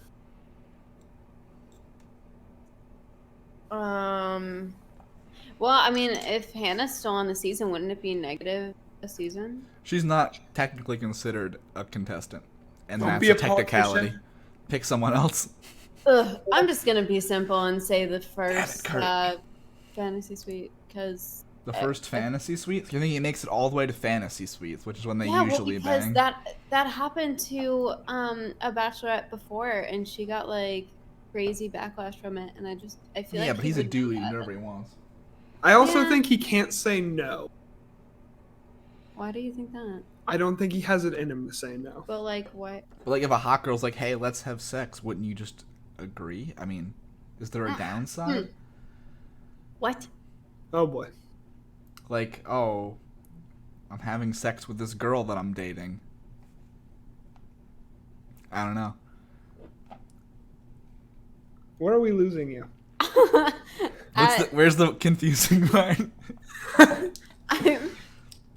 well, I mean, if Hannah's still on the season, wouldn't it be negative a season? She's not technically considered a contestant, and Don't that's be a a technicality. politician. Pick someone else. Ugh, I'm just gonna be simple and say the first Kurt. fantasy suite because The first fantasy suite? You think he makes it all the way to fantasy suites, which is when they yeah, well, usually because bang? that happened to a bachelorette before, and she got like crazy backlash from it, and I feel Yeah, like but he he's a would do dude. He can that. do whatever he wants. I also Yeah. think he can't say no. Why do you think that? I don't think he has it in him to say no. But like, what? But like, if a hot girl's like, "Hey, let's have sex," wouldn't you just agree? I mean, is there a downside? What? Oh boy. Like, oh, I'm having sex with this girl that I'm dating. I don't know. What are we losing you? Where's the confusing part?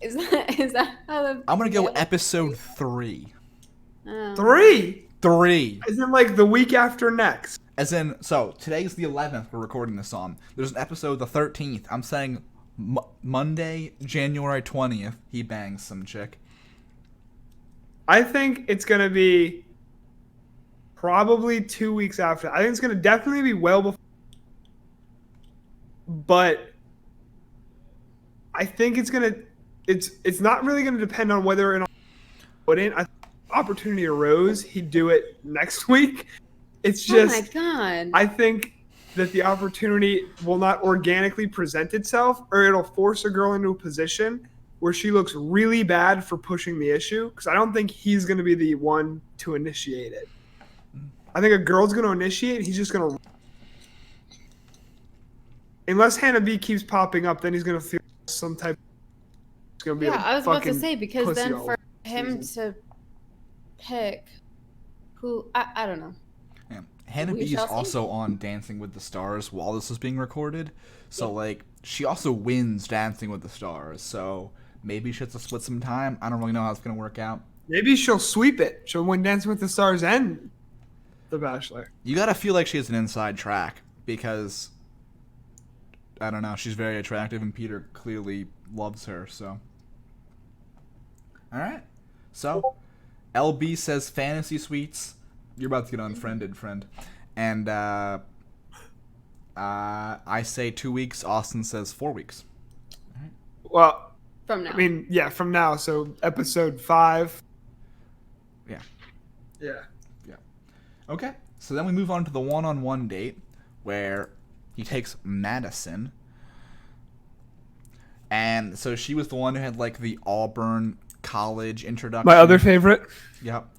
Is that how the? I'm gonna go episode 3. Oh. 3? 3. As in like the week after next. As in, so today's the 11th. We're recording this on. There's an episode the 13th. I'm saying Monday, January 20th. He bangs some chick. I think it's gonna be probably 2 weeks after. I think it's gonna definitely be well before. But I think it's not really gonna depend on whether or not put in. I think if opportunity arose, he'd do it next week. It's just Oh my god. I think that the opportunity will not organically present itself, or it'll force a girl into a position where she looks really bad for pushing the issue, because I don't think he's going to be the one to initiate it. I think a girl's going to initiate, he's just going to... Unless Hannah B keeps popping up, then he's going to feel some type... It's going to be Yeah, I was about to fucking say, because pussy then all for him season. to pick who, I don't know. Yeah. Hannah We B is shall see. also on Dancing with the Stars while this is being recorded. So, like, she also wins Dancing with the Stars. So, maybe she has to split some time. I don't really know how it's going to work out. Maybe she'll sweep it. She'll win Dancing with the Stars and The Bachelor. You got to feel like she has an inside track because, I don't know, she's very attractive and Peter clearly loves her, so. Alright. So, LB says fantasy suites. You're about to get unfriended, friend. And I say 2 weeks. Austin says 4 weeks. Well, From now. I mean, yeah, from now. So episode 5. Yeah. Yeah. Okay. So then we move on to the one-on-one date where he takes Madison. And so she was the one who had like the Auburn college introduction. My other favorite. Yep.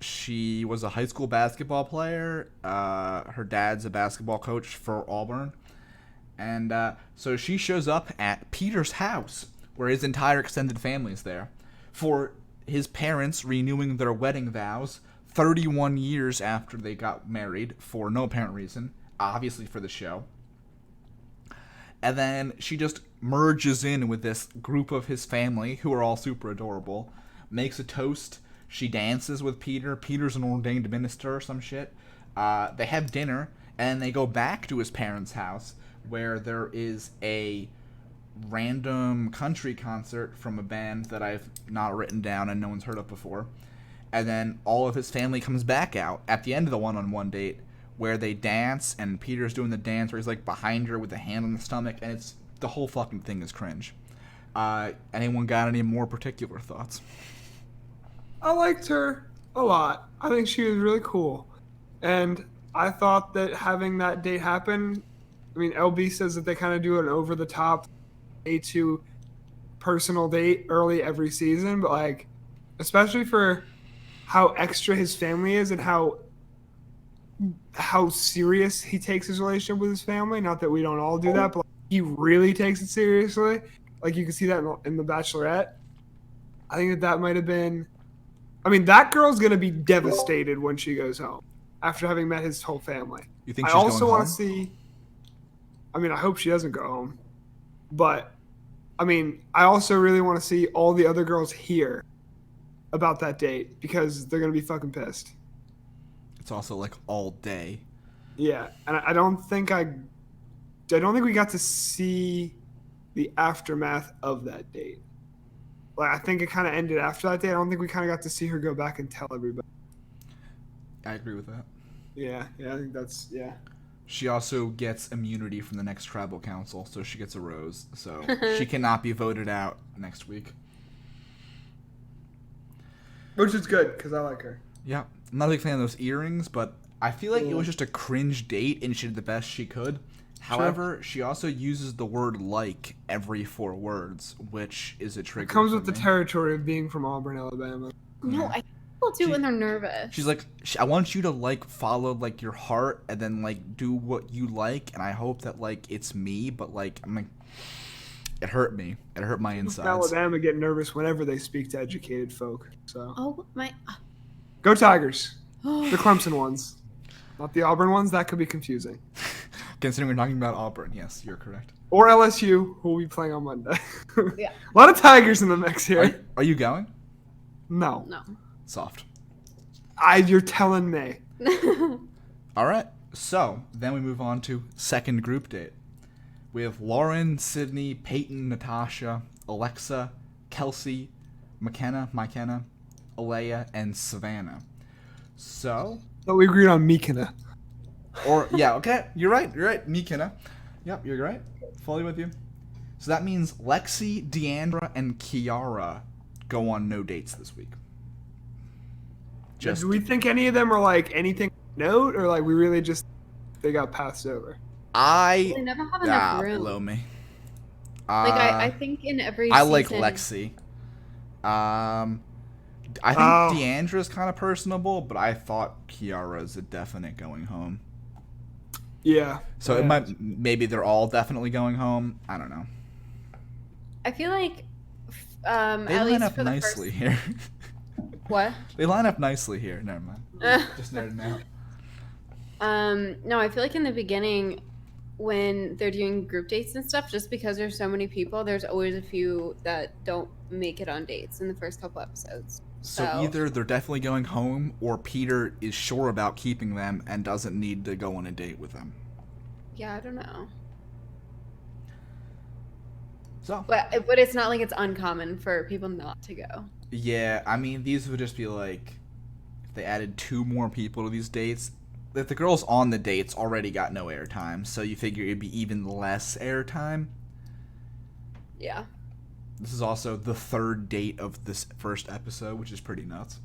She was a high school basketball player. Her dad's a basketball coach for Auburn. And so she shows up at Peter's house, where his entire extended family is there, for his parents renewing their wedding vows 31 years after they got married for no apparent reason, obviously for the show. And then she just merges in with this group of his family, who are all super adorable, makes a toast. She dances with Peter. Peter's an ordained minister or some shit. They have dinner, and they go back to his parents' house, where there is a random country concert from a band that I've not written down and no one's heard of before. And then all of his family comes back out at the end of the one-on-one date, where they dance, and Peter's doing the dance where he's like behind her with a hand on the stomach, and it's the whole fucking thing is cringe. Anyone got any more particular thoughts? I liked her a lot. I think she was really cool. And I thought that having that date happen, I mean, LB says that they kind of do an over the top A2 personal date early every season, but like, especially for how extra his family is and how serious he takes his relationship with his family. Not that we don't all do that, but like, he really takes it seriously. Like you can see that in the Bachelorette. I think that might have been. I mean, that girl's gonna be devastated when she goes home after having met his whole family. You think I she's also going want home? to see. I mean, I hope she doesn't go home, but I mean, I also really want to see all the other girls hear about that date because they're gonna be fucking pissed. It's also like all day. Yeah, and I don't think we got to see the aftermath of that date. Like I think it kind of ended after that date. I don't think we kind of got to see her go back and tell everybody. I agree with that. Yeah, I think that's yeah. She also gets immunity from the next tribal council, so she gets a rose. So she cannot be voted out next week. Which is good because I like her. Yeah, I'm not a big fan of those earrings, but I feel like it was just a cringe date and she did the best she could. However, she also uses the word like every 4 words, which is a trigger. It comes for with the me. territory of being from Auburn, Alabama. No, I think people do when they're nervous. She's like, I want you to like follow like your heart and then like do what you like, and I hope that like it's me, but like I'm like, it hurt me. It hurt my insides. Alabama get nervous whenever they speak to educated folk. So Oh my! go Tigers. The Clemson ones, not the Auburn ones. That could be confusing. Considering we're talking about Auburn, yes, you're correct. Or LSU, who will be playing on Monday. Yeah. A lot of Tigers in the mix here. Are you going? No. Soft. You're telling me. All right. So then we move on to second group date. We have Lauren, Sydney, Peyton, Natasha, Alexa, Kelsey, McKenna, Alea, and Savannah. So, But we agreed on Mikina. or yeah, okay, you're right, McKenna. Yep, you're right. Fully with you. So that means Lexi, Deandra, and Kiara go on no dates this week. Do we think any of them are like anything note, or like we really just they got passed over? They never have enough room. Below me. Like I think in every I season, like Lexi. I think Deandra's kind of personable, but I thought Kiara's a definite going home. Yeah. So it might maybe they're all definitely going home. I don't know. I feel like They at line least up for the nicely first... here. What? They line up nicely here. Never mind. Just nerding out. No, I feel like in the beginning when they're doing group dates and stuff, just because there's so many people, there's always a few that don't make it on dates in the first couple episodes. So either they're definitely going home, or Peter is sure about keeping them and doesn't need to go on a date with them. Yeah, I don't know. So, But it's not like it's uncommon for people not to go. yeah, I mean, these would just be like, if they added 2 more people to these dates, if the girls on the dates already got no airtime, so you figure it'd be even less airtime. Yeah. This is also the 3rd date of this first episode, which is pretty nuts.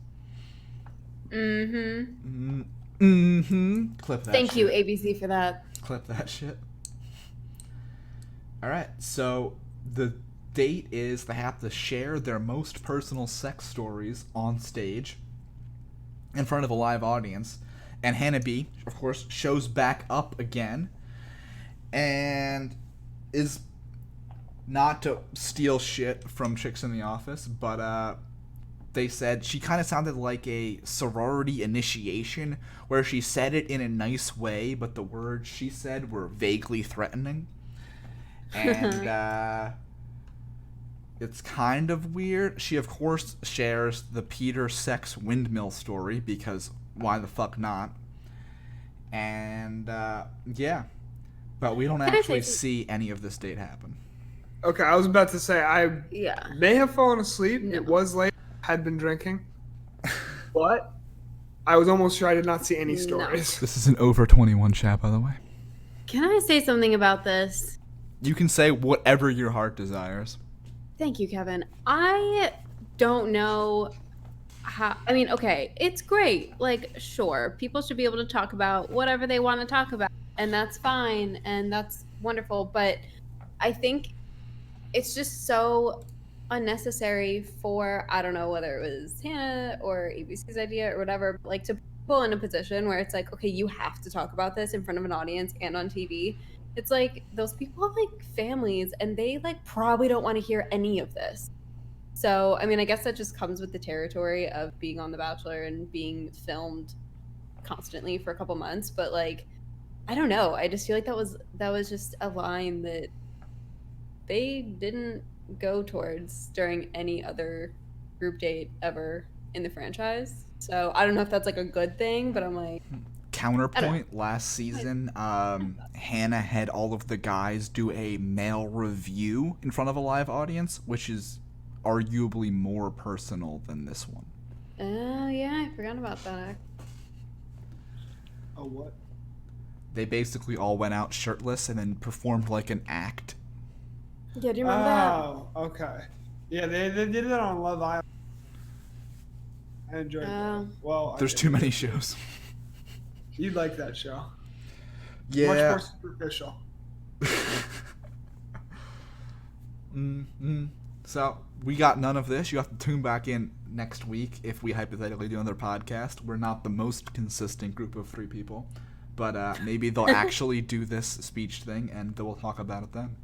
Mm-hmm. Mm-hmm. Clip that Thank shit. you, ABC, for that. Clip that shit. Alright, so the date is they have to share their most personal sex stories on stage in front of a live audience. And Hannah B, of course, shows back up again and is not to steal shit from chicks in the office, but they said she kind of sounded like a sorority initiation where she said it in a nice way, but the words she said were vaguely threatening. And it's kind of weird. She, of course, shares the Peter sex windmill story because why the fuck not? And yeah, but we don't actually see any of this date happen. Okay, I was about to say I Yeah. may have fallen asleep. No. It was late. Had been drinking, but I was almost sure I did not see any No. stories. This is an over 21 chat, by the way. Can I say something about this? You can say whatever your heart desires. Thank you, Kevin. I don't know I mean, okay, it's great. Like, sure, people should be able to talk about whatever they want to talk about, and that's fine, and that's wonderful. But I think it's just so unnecessary for, I don't know whether it was Hannah or ABC's idea or whatever, but like to put people in a position where it's like, okay, you have to talk about this in front of an audience and on TV. It's like those people have like families and they like probably don't want to hear any of this. So, I mean, I guess that just comes with the territory of being on The Bachelor and being filmed constantly for a couple months, but like I don't know. I just feel like that was just a line that they didn't go towards during any other group date ever in the franchise. So I don't know if that's like a good thing, but I'm like, Counterpoint, last season, Hannah had all of the guys do a male review in front of a live audience, which is arguably more personal than this one. oh yeah, I forgot about that. Oh, what? They basically all went out shirtless and then performed like an act. Yeah, do you remember that? Oh, okay. Yeah, they did that on Love Island. I enjoyed that. Well, There's too many shows. You'd like that show. Yeah. Much more superficial. So, we got none of this. You have to tune back in next week if we hypothetically do another podcast. We're not the most consistent group of 3 people. But maybe they'll actually do this speech thing and we'll talk about it then.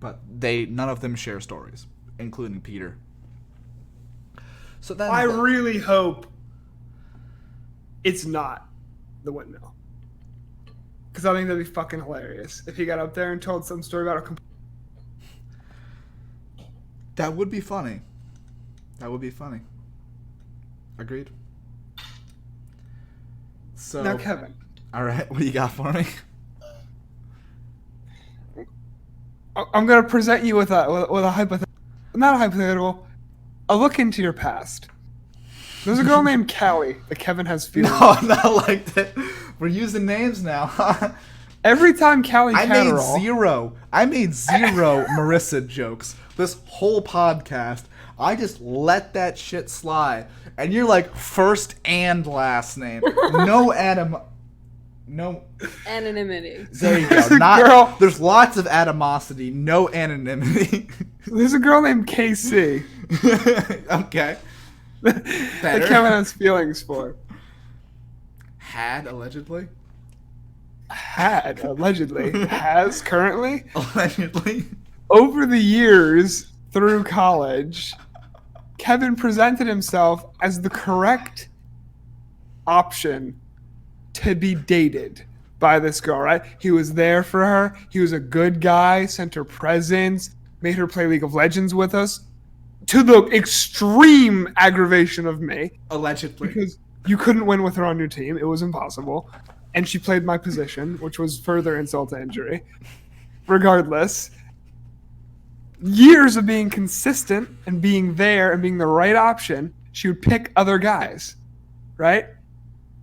But none of them share stories, including Peter. So then I really hope it's not the windmill. Because I think that'd be fucking hilarious if he got up there and told some story about a. That would be funny. That would be funny. Agreed. So Now, Kevin. All right, what do you got for me? I'm gonna present you with a hypothetical, not a hypothetical, a look into your past. There's a girl named Callie that Kevin has feelings. No, not like that. We're using names now. Every time Callie I Catterall, made zero Marissa jokes this whole podcast. I just let that shit slide, and you're like first and last name. No Anonymity. There you There's go. a girl- There's lots of animosity, no anonymity. there's a girl named KC Okay. that Better. Kevin has feelings for. Had allegedly. Had allegedly has currently Allegedly. over the years through college, Kevin presented himself as the correct option to be dated by this girl, right? He was there for her. He was a good guy, sent her presents, made her play League of Legends with us, to the extreme aggravation of me, Allegedly. because you couldn't win with her on your team. It was impossible. And she played my position, which was further insult to injury. Regardless, years of being consistent and being there and being the right option, she would pick other guys, right?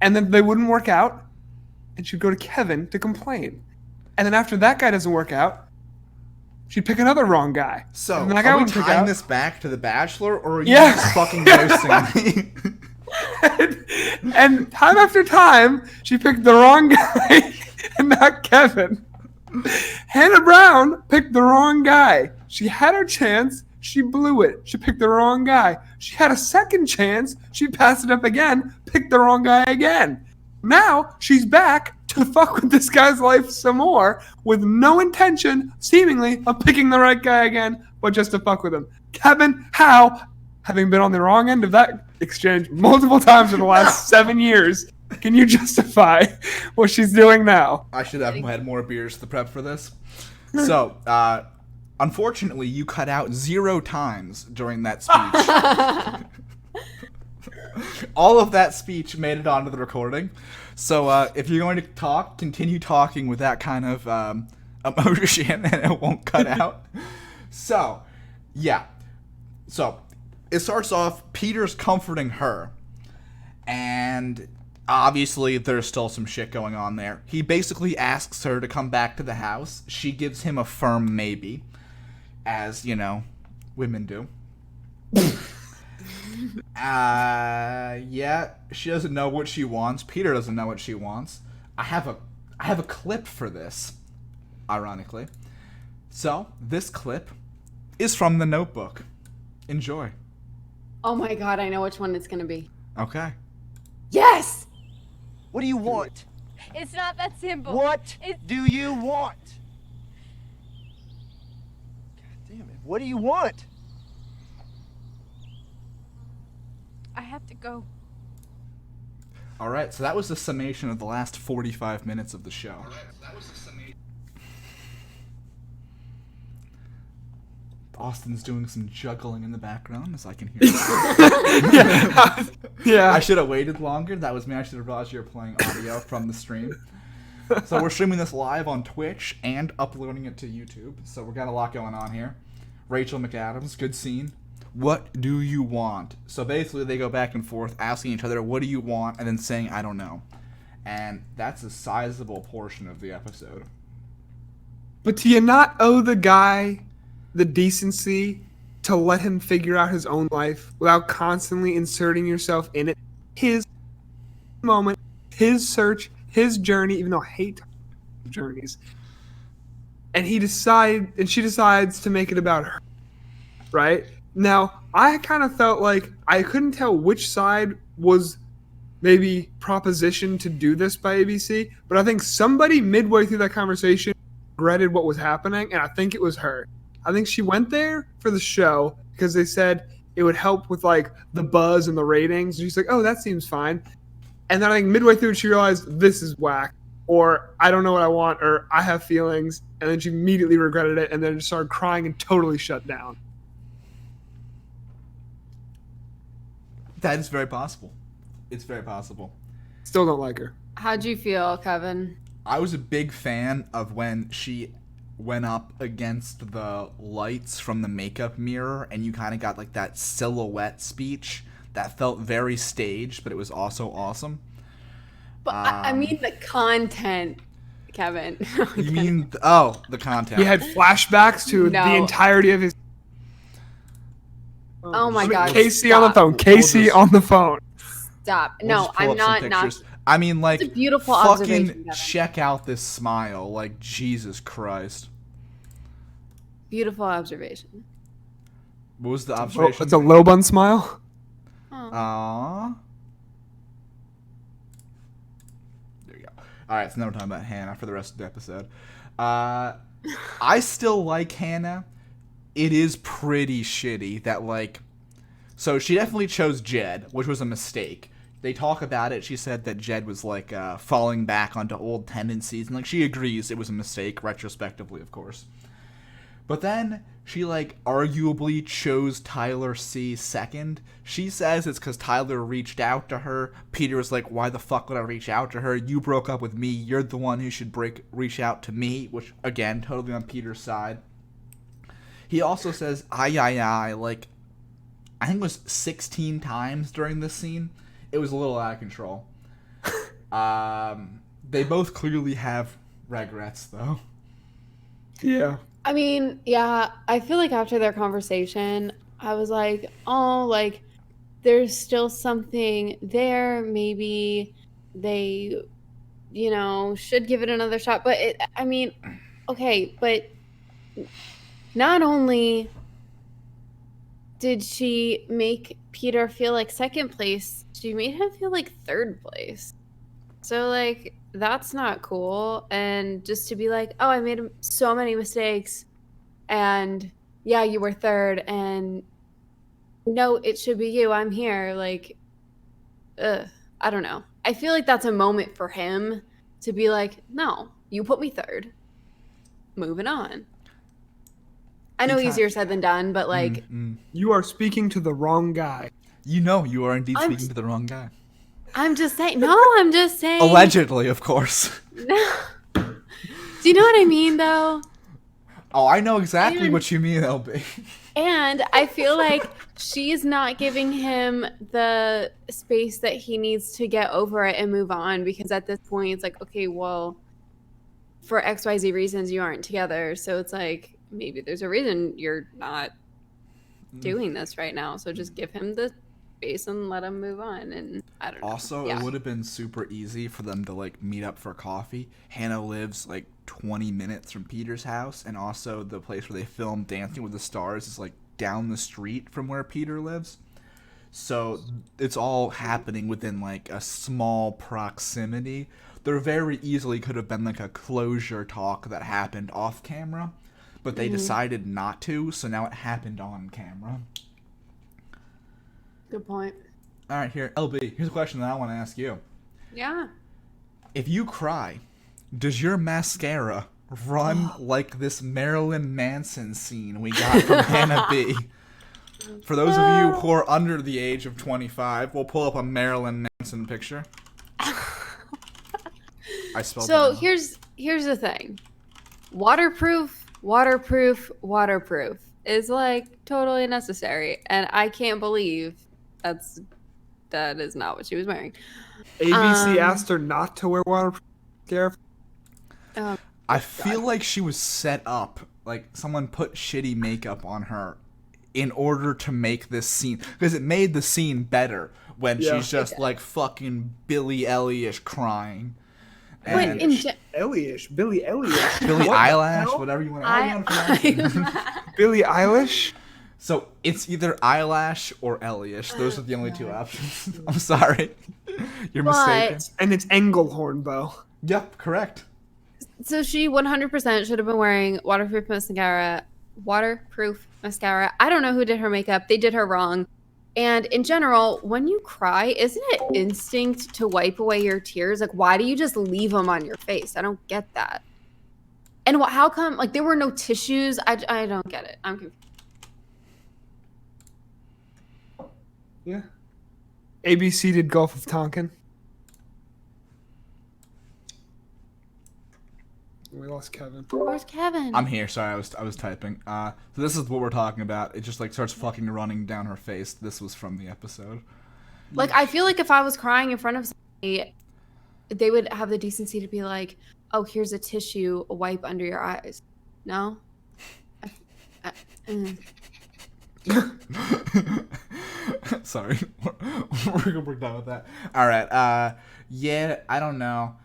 And then they wouldn't work out, and she'd go to Kevin to complain. And then after that guy doesn't work out, she'd pick another wrong guy. So, and that guy are we wouldn't pick tying out. this back to The Bachelor, or are you Yeah. just fucking roasting me? And time after time, she picked the wrong guy and not Kevin. Hannah Brown picked the wrong guy. She had her chance. She blew it. She picked the wrong guy. She had a second chance. She passed it up again, picked the wrong guy again. Now she's back to fuck with this guy's life some more with no intention, seemingly, of picking the right guy again, but just to fuck with him. Kevin, how, having been on the wrong end of that exchange multiple times in the last 7 years, can you justify what she's doing now? I should have had more beers to prep for this. So, unfortunately, you cut out 0 times during that speech. All of that speech made it onto the recording. So, if you're going to talk, continue talking with that kind of emotion, and it won't cut out. So, yeah. So, it starts off, Peter's comforting her, and obviously there's still some shit going on there. He basically asks her to come back to the house. She gives him a firm maybe, as, you know, women do. Yeah, she doesn't know what she wants. Peter doesn't know what she wants. I have a clip for this, ironically. So, this clip is from The Notebook. Enjoy. Oh my god, I know which one it's gonna be. Okay. Yes! What do you want? It's not that simple. What It's... do you want? God damn it. What do you want? I have to go. All right, so that was the summation of the last 45 minutes of the show. Austin's doing some juggling in the background, as I can hear. Yeah. I should have waited longer. That was me. I should have realized you were playing audio from the stream. So we're streaming this live on Twitch and uploading it to YouTube. So we got a lot going on here. Rachel McAdams, good scene. What do you want? So basically they go back and forth asking each other, what do you want? And then saying, I don't know. And that's a sizable portion of the episode. But do you not owe the guy the decency to let him figure out his own life without constantly inserting yourself in it? His moment, his search, his journey, even though I hate journeys. And she decides to make it about her. Right? Now, I kind of felt like I couldn't tell which side was maybe propositioned to do this by ABC, but I think somebody midway through that conversation regretted what was happening, and I think it was her. I think she went there for the show because they said it would help with like the buzz and the ratings. And she's like, oh, that seems fine. And then I think midway through she realized this is whack, or I don't know what I want, or I have feelings. And then she immediately regretted it and then just started crying and totally shut down. That is very possible. It's very possible. Still don't like her. How'd you feel, Kevin? I was a big fan of when she went up against the lights from the makeup mirror and you kind of got like that silhouette speech that felt very staged, but it was also awesome. But I mean the content, Kevin. You mean, the content. He had flashbacks to No. the entirety of his... Oh my god. Casey stop. on the phone. Casey on the phone. Stop. We'll No, just pull I'm up some not pictures. I mean, like, It's a beautiful observation, fucking Kevin. check out this smile. Like, Jesus Christ. Beautiful observation. What was the Oh, observation? it's a low bun smile. Oh. Aww. There you go. Alright, so now we're talking about Hannah for the rest of the episode. I still like Hannah. It is pretty shitty that, like... So she definitely chose Jed, which was a mistake. They talk about it. She said that Jed was, like, falling back onto old tendencies. And, like, she agrees it was a mistake, retrospectively, of course. But then she, like, arguably chose Tyler C second. She says it's because Tyler reached out to her. Peter was like, why the fuck would I reach out to her? You broke up with me. You're the one who should reach out to me. Which, again, totally on Peter's side. He also says, I, like, I think it was 16 times during this scene. It was a little out of control. They both clearly have regrets, though. Yeah. I mean, yeah, I feel like after their conversation, I was like, oh, like, there's still something there. Maybe they, should give it another shot. But, okay, but not only did she make Peter feel like second place, she made him feel like third place. So, like, that's not cool. And just to be like, oh, I made so many mistakes. And yeah, you were third. And no, it should be you. I'm here. Like, I don't know. I feel like that's a moment for him to be like, no, you put me third. Moving on. I know easier said than done, but like... You are speaking to the wrong guy. You know you are indeed speaking to the wrong guy. I'm just saying... No, I'm just saying... Allegedly, of course. No. Do you know what I mean, though? Oh, I know exactly what you mean, LB. And I feel like she's not giving him the space that he needs to get over it and move on, because at this point, it's like, okay, well, for XYZ reasons, you aren't together. So it's like, maybe there's a reason you're not doing this right now. So just give him the face and let him move on. And I don't know. Also, Yeah. it would have been super easy for them to like meet up for coffee. Hannah lives like 20 minutes from Peter's house, and also the place where they filmed Dancing with the Stars is like down the street from where Peter lives. So it's all happening within like a small proximity. There very easily could have been like a closure talk that happened off camera, but they decided not to, so now it happened on camera. Good point. All right, here, LB, here's a question that I want to ask you. Yeah. If you cry, does your mascara run like this Marilyn Manson scene we got from Hannah B? For those of you who are under the age of 25, we'll pull up a Marilyn Manson picture. I spelled So that wrong. here's the thing. Waterproof is like totally necessary, and I can't believe that is not what she was wearing. ABC asked her not to wear waterproof mascara. I feel like she was set up, like someone put shitty makeup on her in order to make this scene, because it made the scene better when she's just like fucking Billy Eilish crying. But And in Billy Eilish. Billie What the Eilish, hell? whatever you want to pronounce it. Billie Eilish? So it's either eyelash or Eilish. Those are the only two options. I'm sorry. You're mistaken. And it's Engelhorn, though. Yep, correct. So she 100% should have been wearing waterproof mascara. I don't know who did her makeup. They did her wrong. And in general, when you cry, isn't it instinct to wipe away your tears? Like, why do you just leave them on your face? I don't get that. And how come, like, there were no tissues? I don't get it. I'm confused. Yeah. ABC did Gulf of Tonkin. We lost Kevin. Where's Kevin? I'm here. Sorry, I was typing. So this is what we're talking about. It just like starts fucking running down her face. This was from the episode. Like, I feel like if I was crying in front of somebody, they would have the decency to be like, oh, here's a tissue, wipe under your eyes. No? Sorry, we're done with that. All right. Yeah, I don't know.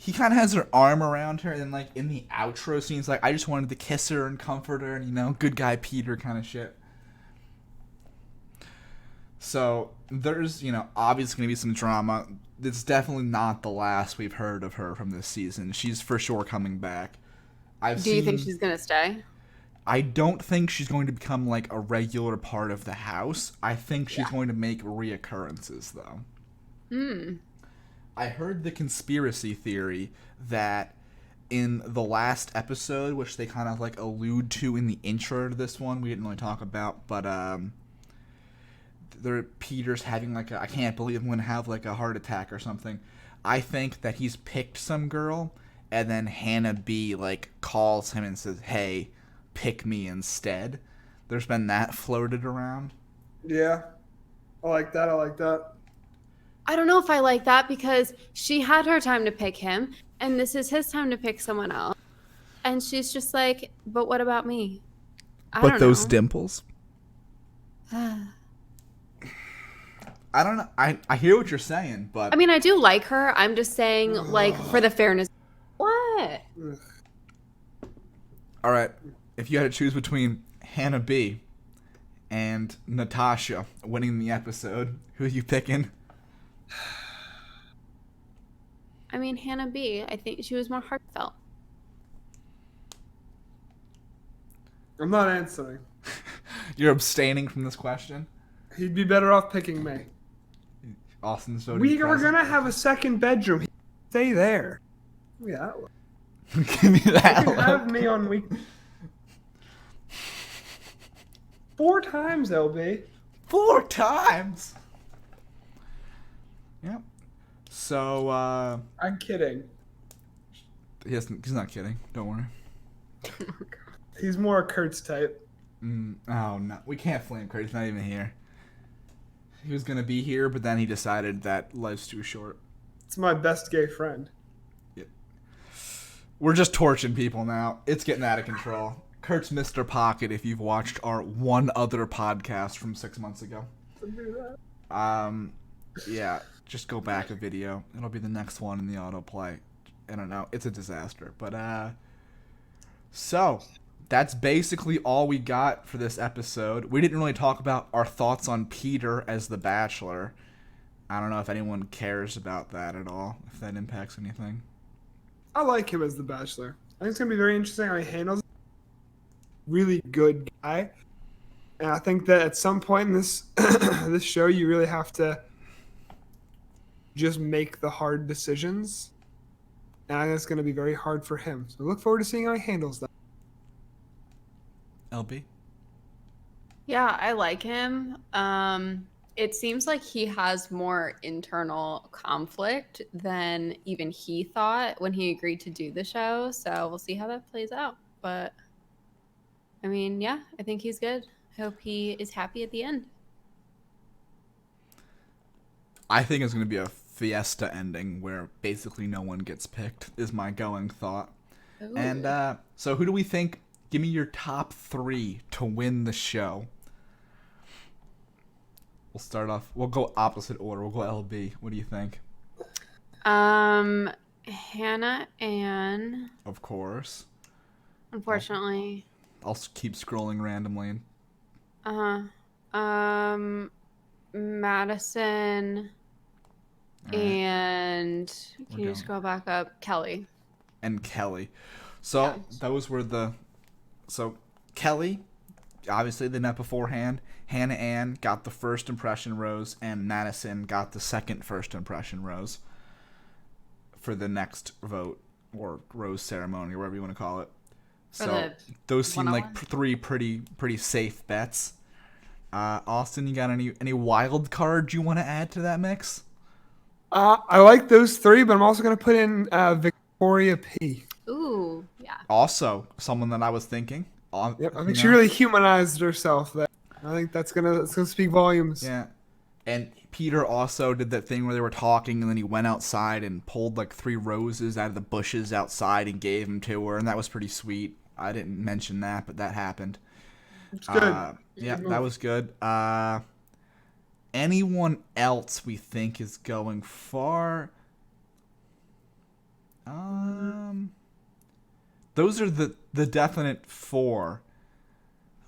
He kind of has her arm around her, and then, like, in the outro scene, he's like, I just wanted to kiss her and comfort her, and, you know, good guy Peter kind of shit. So, there's, you know, obviously going to be some drama. It's definitely not the last we've heard of her from this season. She's for sure coming back. Do you think she's going to stay? I don't think she's going to become, like, a regular part of the house. I think she's going to make reoccurrences, though. I heard the conspiracy theory that in the last episode, which they kind of like allude to in the intro to this one, we didn't really talk about, but Peter's having like I can't believe I'm going to have like a heart attack or something. I think that he's picked some girl, and then Hannah B like calls him and says, "Hey, pick me instead." There's been that floated around. Yeah. I like that. I don't know if I like that, because she had her time to pick him, and this is his time to pick someone else. And she's just like, but what about me? I But don't those know. dimples. I don't know. I hear what you're saying, but I mean, I do like her. I'm just saying, like, for the fairness. What? all right. If you had to choose between Hannah B and Natasha winning the episode, who are you picking? I mean, Hannah B, I think she was more heartfelt. I'm not answering. You're abstaining from this question? He'd be better off picking me. Austin's voting We are present. gonna have a second bedroom. Stay there. Yeah. Give me that You can have look. me on week. 4 times, LB. 4 times! Yep. So, I'm kidding. he's not kidding. Don't worry. He's more a Kurt's type. Oh, no. We can't flame Kurt. He's not even here. He was going to be here, but then he decided that life's too short. It's my best gay friend. We're just torching people now. It's getting out of control. Kurt's Mr. Pocket if you've watched our one other podcast from 6 months ago. Yeah, just go back a video. It'll be the next one in the autoplay. I don't know. It's a disaster. But, so, that's basically all we got for this episode. We didn't really talk about our thoughts on Peter as the Bachelor. I don't know if anyone cares about that at all, if that impacts anything. I like him as the Bachelor. I think it's gonna be very interesting how he handles it. Really good guy, and I think that at some point in this this show, you really have to just make the hard decisions, and I think it's gonna be very hard for him. So look forward to seeing how he handles that. LB? Yeah, I like him. It seems like he has more internal conflict than even he thought when he agreed to do the show. So we'll see how that plays out. But I mean, yeah, I think he's good. I hope he is happy at the end. I think it's going to be a fiesta ending where basically no one gets picked, is my going thought. Ooh. And so who do we think? Give me your top 3 to win the show. We'll start off. We'll go opposite order. We'll go LB. What do you think? Hannah Ann, Of course. unfortunately. I'll keep scrolling randomly. Madison, All right. and We're can you going. scroll back up? Kelly. And Kelly. So Yeah. those were the. So Kelly, obviously they met beforehand. Hannah Ann got the first impression rose, and Madison got the second first impression rose for the next vote or rose ceremony or whatever you want to call it. For So the those seem like 101. 3 pretty safe bets. Austin, you got any wild cards you want to add to that mix? I like those 3, but I'm also gonna put in Victoria P. Ooh, yeah. Also, someone that I was thinking. Yep, I you think she know? really humanized herself there. I think that's gonna speak volumes. Yeah. And Peter also did that thing where they were talking, and then he went outside and pulled like 3 roses out of the bushes outside and gave them to her, and that was pretty sweet. I didn't mention that, but that happened. It's good. Yeah, that was good. Anyone else we think is going far? Those are the definite 4.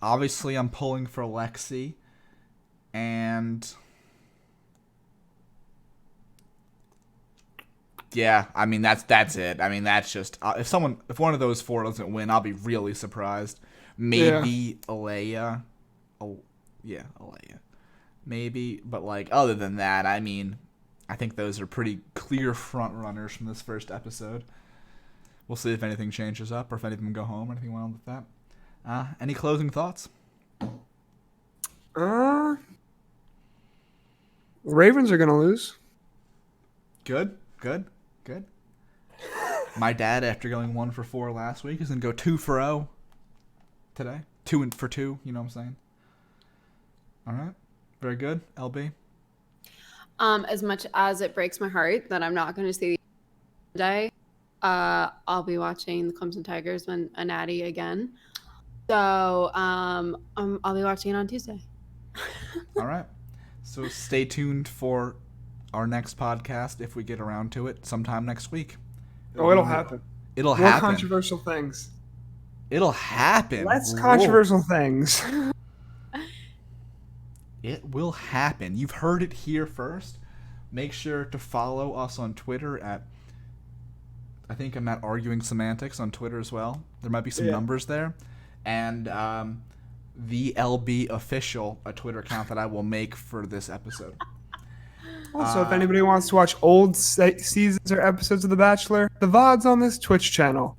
Obviously, I'm pulling for Lexi, and yeah, I mean that's it. I mean that's just if one of those 4 doesn't win, I'll be really surprised. Maybe Alea. Oh, yeah, Alea. Maybe, but like other than that, I mean, I think those are pretty clear front runners from this first episode. We'll see if anything changes up or if any of them go home or anything went on with that. Any closing thoughts? Ravens are gonna lose. Good. My dad, after going 1 for 4 last week, is gonna go 2 for 0 today. 2 for 2. You know what I'm saying? All right. Very good. LB. As much as it breaks my heart that I'm not going to see the today, I'll be watching the Clemson Tigers win a natty again. So I'll be watching it on Tuesday. All right. So stay tuned for our next podcast if we get around to it sometime next week. It'll happen. It'll More happen. controversial things. It'll happen. Less Whoa. controversial things. It will happen. You've heard it here first. Make sure to follow us on Twitter at, I think I'm at Arguing Semantics on Twitter as well. There might be some numbers there. And the LB Official, a Twitter account that I will make for this episode. Also, if anybody wants to watch old seasons or episodes of The Bachelor, the VODs on this Twitch channel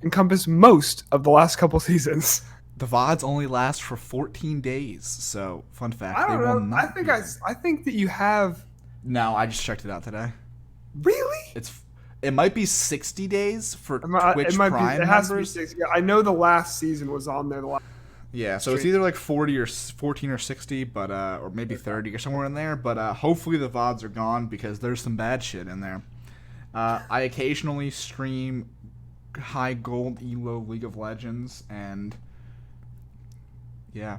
encompass most of the last couple seasons. The VODs only last for 14 days, so fun fact. I don't they will know. not I think that you have. No, I just checked it out today. Really? It might be 60 days for Twitch It might Prime be. It has to be members. 60. Yeah, I know the last season was on there. Yeah, so it's either like 40 or 14 or 60, but or maybe 30 or somewhere in there. But hopefully the VODs are gone because there's some bad shit in there. I occasionally stream high gold elo League of Legends, and yeah,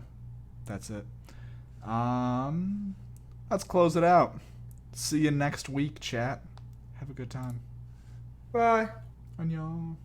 that's it. I let's close it out. See you next week, chat. Have a good time. Bye. Annyeong.